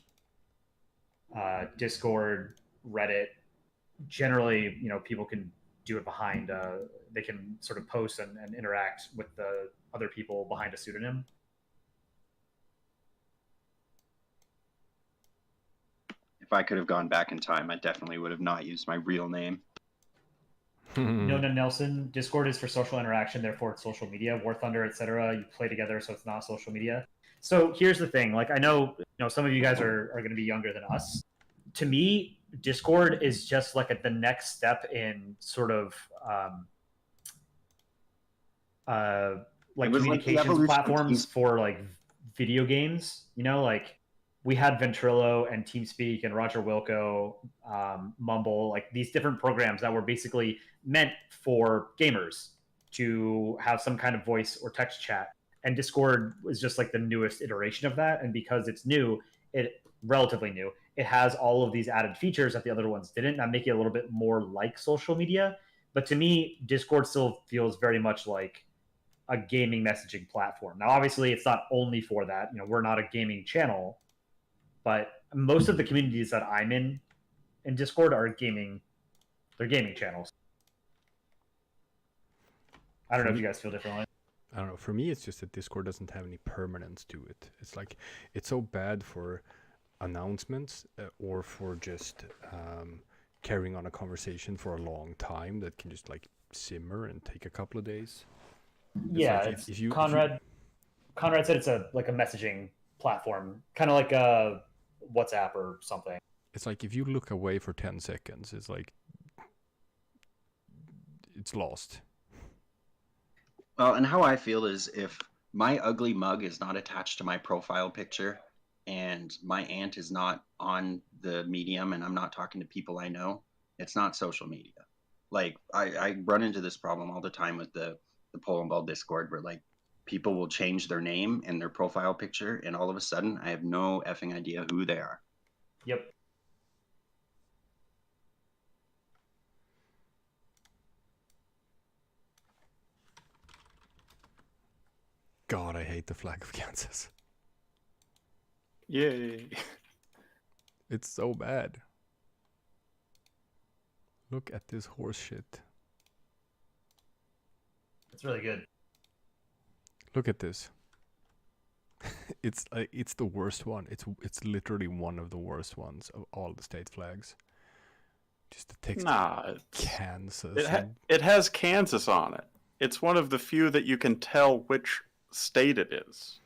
Discord, Reddit, generally, people can do it behind. They can sort of post and interact with the other people behind a pseudonym. If I could have gone back in time, I definitely would have not used my real name. Nona Nelson, Discord is for social interaction, therefore it's social media. War Thunder, etc. You play together, so it's not social media. So here's the thing: like I know, some of you guys are going to be younger than us. To me, Discord is just like the next step in sort of like communications platforms for like video games. Like we had Ventrilo and TeamSpeak and Roger Wilco, Mumble, like these different programs that were basically meant for gamers to have some kind of voice or text chat. And Discord was just like the newest iteration of that. And because it's new, relatively new, it has all of these added features that the other ones didn't, that make it a little bit more like social media. But to me, Discord still feels very much like a gaming messaging platform. Now, obviously, it's not only for that. We're not a gaming channel, but most of the communities that I'm in Discord are gaming. They're gaming channels. I don't know if you guys feel differently. I don't know. For me, it's just that Discord doesn't have any permanence to it. It's like, it's so bad for announcements or for just carrying on a conversation for a long time that can just like simmer and take a couple of days. It's like Conrad said it's like a messaging platform, kind of like a WhatsApp or something. It's like if you look away for 10 seconds, it's like it's lost. Well, and how I feel is if my ugly mug is not attached to my profile picture and my aunt is not on the medium and I'm not talking to people I know, it's not social media. Like I run into this problem all the time with the Polandball Discord where like people will change their name and their profile picture and all of a sudden I have no effing idea who they are. Yep. God, I hate the flag of Kansas. Yay. It's so bad. Look at this horse shit. It's really good. Look at this. It's the worst one. It's literally one of the worst ones of all the state flags. Just the text. Nah, Kansas. It has Kansas on it. It's one of the few that you can tell which state it is.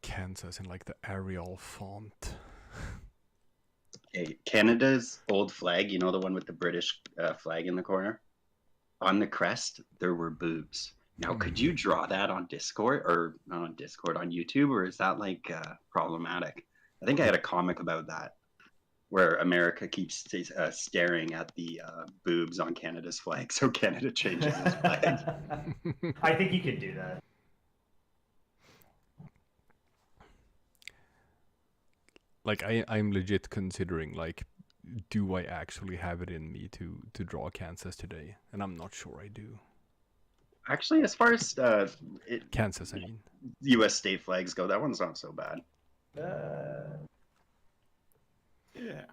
Kansas in like the Arial font. Hey, Canada's old flag, the one with the British flag in the corner, on the crest there were boobs. Now, could you draw that on Discord, or not on Discord, on YouTube, or is that like problematic? I think I had a comic about that, where America keeps staring at the boobs on Canada's flag, so Canada changes its flag. I think you could do that. Like I'm legit considering like, do I actually have it in me to draw Kansas today? And I'm not sure I do. Actually, as far as Kansas, I mean, U.S. state flags go, that one's not so bad. Yeah.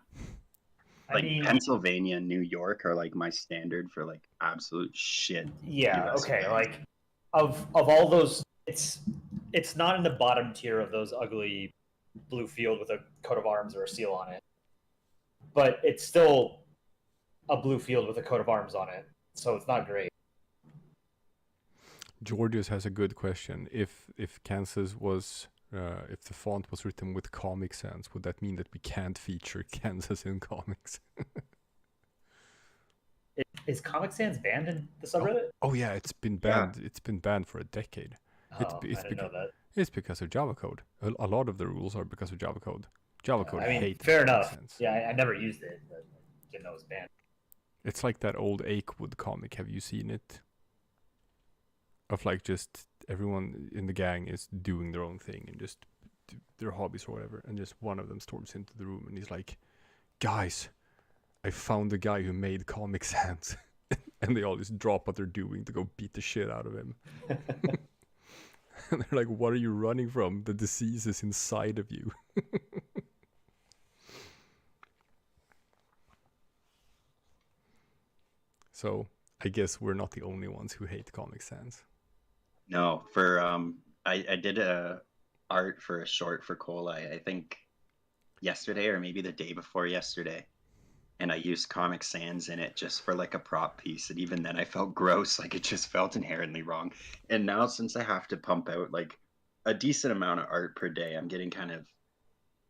Like Pennsylvania and New York are like my standard for like absolute shit. Yeah. US Okay. flags. Like of all those, it's not in the bottom tier of those ugly blue field with a coat of arms or a seal on it, but it's still a blue field with a coat of arms on it, so it's not great. Georgius has a good question. If Kansas was if the font was written with Comic Sans, would that mean that we can't feature Kansas in comics? Is Comic Sans banned in the subreddit? Oh yeah, it's been banned. Yeah. It's been banned for a decade. I didn't know that. It's because of Java code. A lot of the rules are because of Java code. Java code hates fair enough. Sans. Yeah, I never used it, but didn't know it was banned. It's like that old Akewood comic. Have you seen it? Of like just everyone in the gang is doing their own thing and just their hobbies or whatever, and just one of them storms into the room and he's like, "Guys, I found the guy who made Comic Sans," and they all just drop what they're doing to go beat the shit out of him. And they're like, "What are you running from? The disease is inside of you." So I guess we're not the only ones who hate Comic Sans. No, for I did a art for a short for Koleye, I think yesterday or maybe the day before yesterday. And I used Comic Sans in it just for like a prop piece. And even then I felt gross, like it just felt inherently wrong. And now since I have to pump out like a decent amount of art per day, I'm getting kind of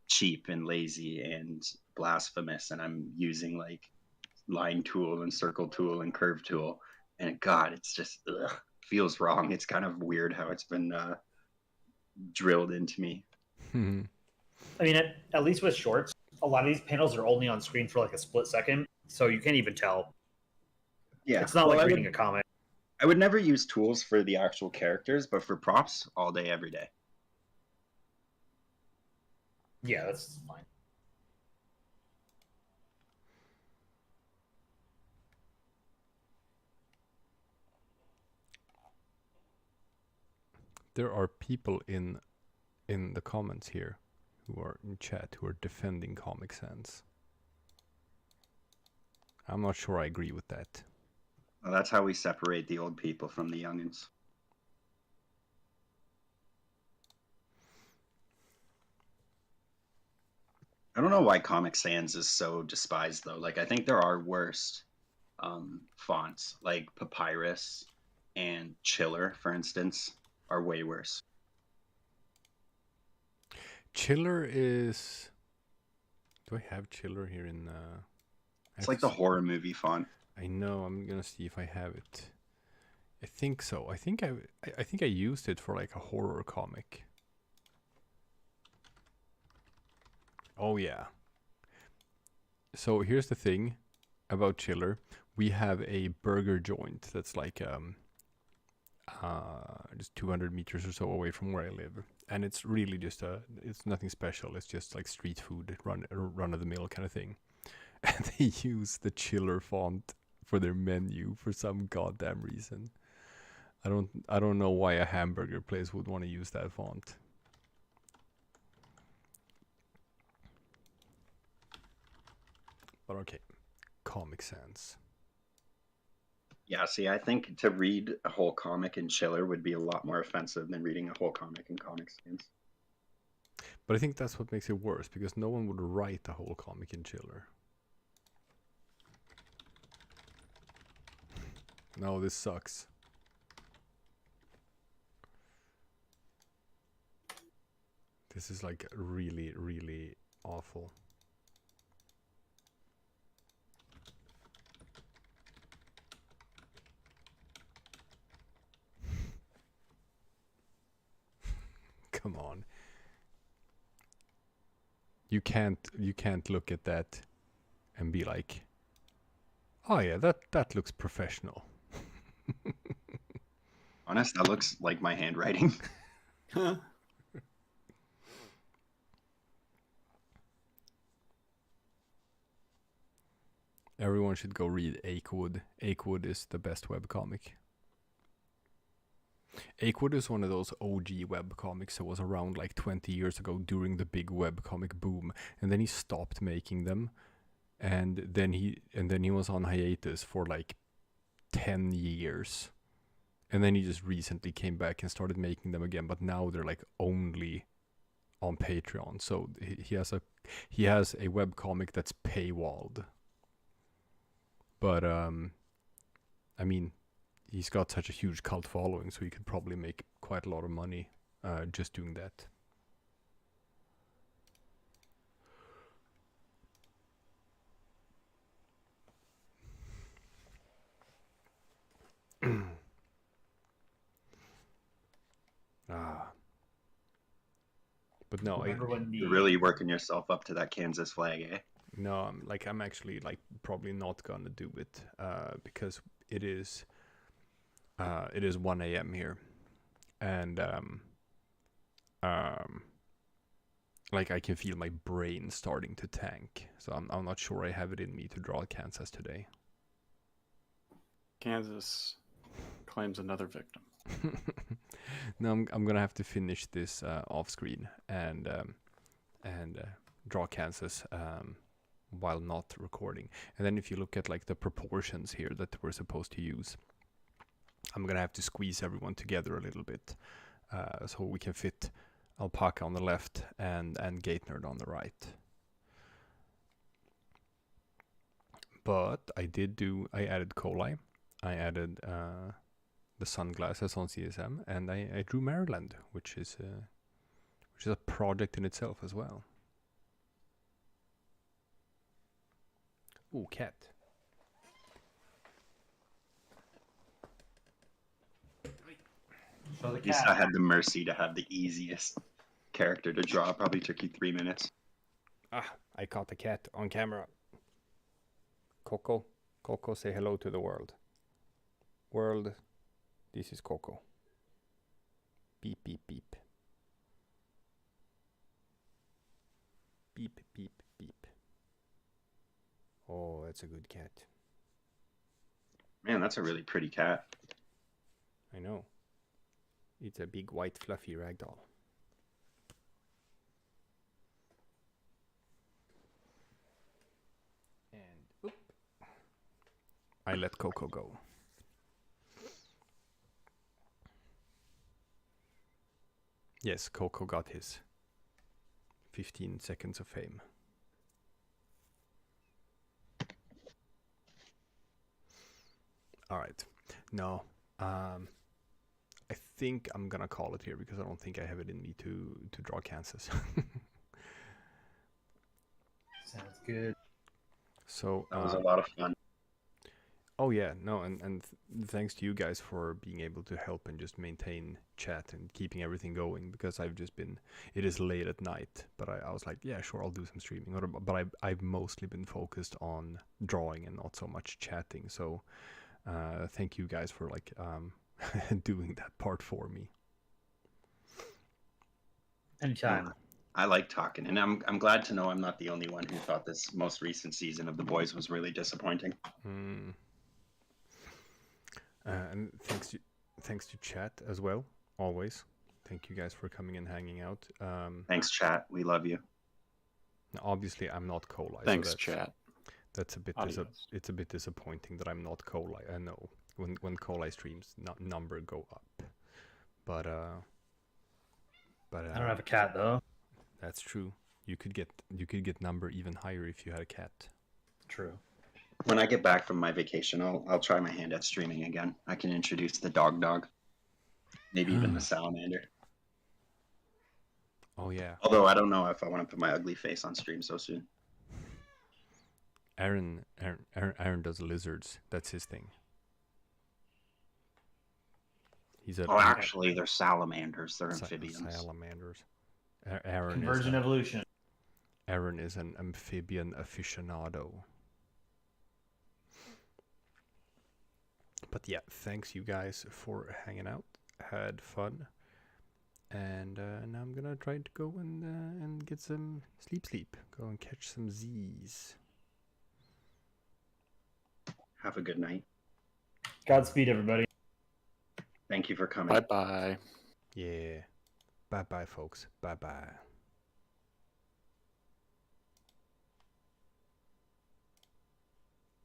cheap and lazy and blasphemous, and I'm using like line tool and circle tool and curve tool, and God, it's just feels wrong. It's kind of weird how it's been drilled into me. I mean, at least with shorts, a lot of these panels are only on screen for like a split second, so you can't even tell. Yeah, it's not well, like reading a comic. I would never use tools for the actual characters, but for props, all day, every day. Yeah, that's fine. There are people in the comments here who are in chat who are defending Comic Sans. I'm not sure I agree with that. Well, that's how we separate the old people from the youngins. I don't know why Comic Sans is so despised though. Like I think there are worse fonts, like Papyrus and Chiller, for instance, are way worse. Chiller is... Do I have Chiller here in... It's like the horror movie font. I know. I'm gonna see if I have it. I think so. I think I used it for like a horror comic. Oh yeah. So here's the thing about Chiller. We have a burger joint that's like just 200 meters or so away from where I live, and it's really just it's nothing special. It's just like street food, run of the mill kind of thing. And they use the Chiller font for their menu for some goddamn reason. I don't know why a hamburger place would want to use that font. But okay, Comic Sans. Yeah, see, I think to read a whole comic in Chiller would be a lot more offensive than reading a whole comic in Comic Sans. But I think that's what makes it worse, because no one would write a whole comic in Chiller. No, this sucks. This is like really, really awful. Come on. You can't look at that and be like, oh yeah, that looks professional. Honest, that looks like my handwriting. Everyone should go read Achewood. Achewood is the best webcomic. Achewood is one of those OG webcomics that was around like 20 years ago during the big webcomic boom, and then he stopped making them, and then he was on hiatus for like 10 years. And then he just recently came back and started making them again, but now they're like only on Patreon. So he has a webcomic that's paywalled. But I mean, he's got such a huge cult following, so he could probably make quite a lot of money just doing that. But no, You're really working yourself up to that Kansas flag, eh? No, I'm actually like probably not gonna do it because it is 1 a.m. here, and like I can feel my brain starting to tank. So I'm not sure I have it in me to draw Kansas today. Kansas claims another victim. No, I'm gonna have to finish this off screen and draw Kansas while not recording. And then if you look at like the proportions here that we're supposed to use, I'm gonna have to squeeze everyone together a little bit, so we can fit Alpaca on the left and Gate Nerd on the right. But I added Koleye, I added the sunglasses on CSM, and I drew Maryland, which is a project in itself as well. Ooh, cat. Show the At least I had the mercy to have the easiest character to draw. Probably took you 3 minutes. Ah, I caught the cat on camera. Coco, say hello to the world. World, this is Coco. Beep, beep, beep. Beep, beep, beep. Oh, that's a good cat. Man, that's a really pretty cat. I know. It's a big white fluffy ragdoll. And oop. I let Coco go. Yes, Coco got his 15 seconds of fame. All right. No. I think I'm gonna call it here because I don't think I have it in me to draw Kansas. Sounds good. So That was a lot of fun. oh yeah, no, and thanks to you guys for being able to help and just maintain chat and keeping everything going, because I've just been, it is late at night, but I was like, yeah, sure, I'll do some streaming. But I've mostly been focused on drawing and not so much chatting. So thank you guys for like doing that part for me. Anytime. I like talking, and I'm glad to know I'm not the only one who thought this most recent season of The Boys was really disappointing. And thanks to chat as well. Always, thank you guys for coming and hanging out. Thanks, chat. We love you. Obviously, I'm not Koleye. Thanks, so chat. That's a bit. It's a bit disappointing that I'm not Koleye. I know when Koleye streams, number go up, but I don't have a cat though. That's true. You could get number even higher if you had a cat. True. When I get back from my vacation, I'll try my hand at streaming again. I can introduce the dog, maybe even the salamander. Oh yeah. Although I don't know if I want to put my ugly face on stream so soon. Aaron does lizards. That's his thing. Actually, they're salamanders. They're amphibians. Salamanders. Aaron Convergent evolution. Aaron is an amphibian aficionado. But yeah, thanks you guys for hanging out. Had fun. And now I'm gonna try to go and get some sleep. Go and catch some Z's. Have a good night. Godspeed, everybody. Thank you for coming. Bye-bye. Yeah. Bye-bye, folks. Bye-bye.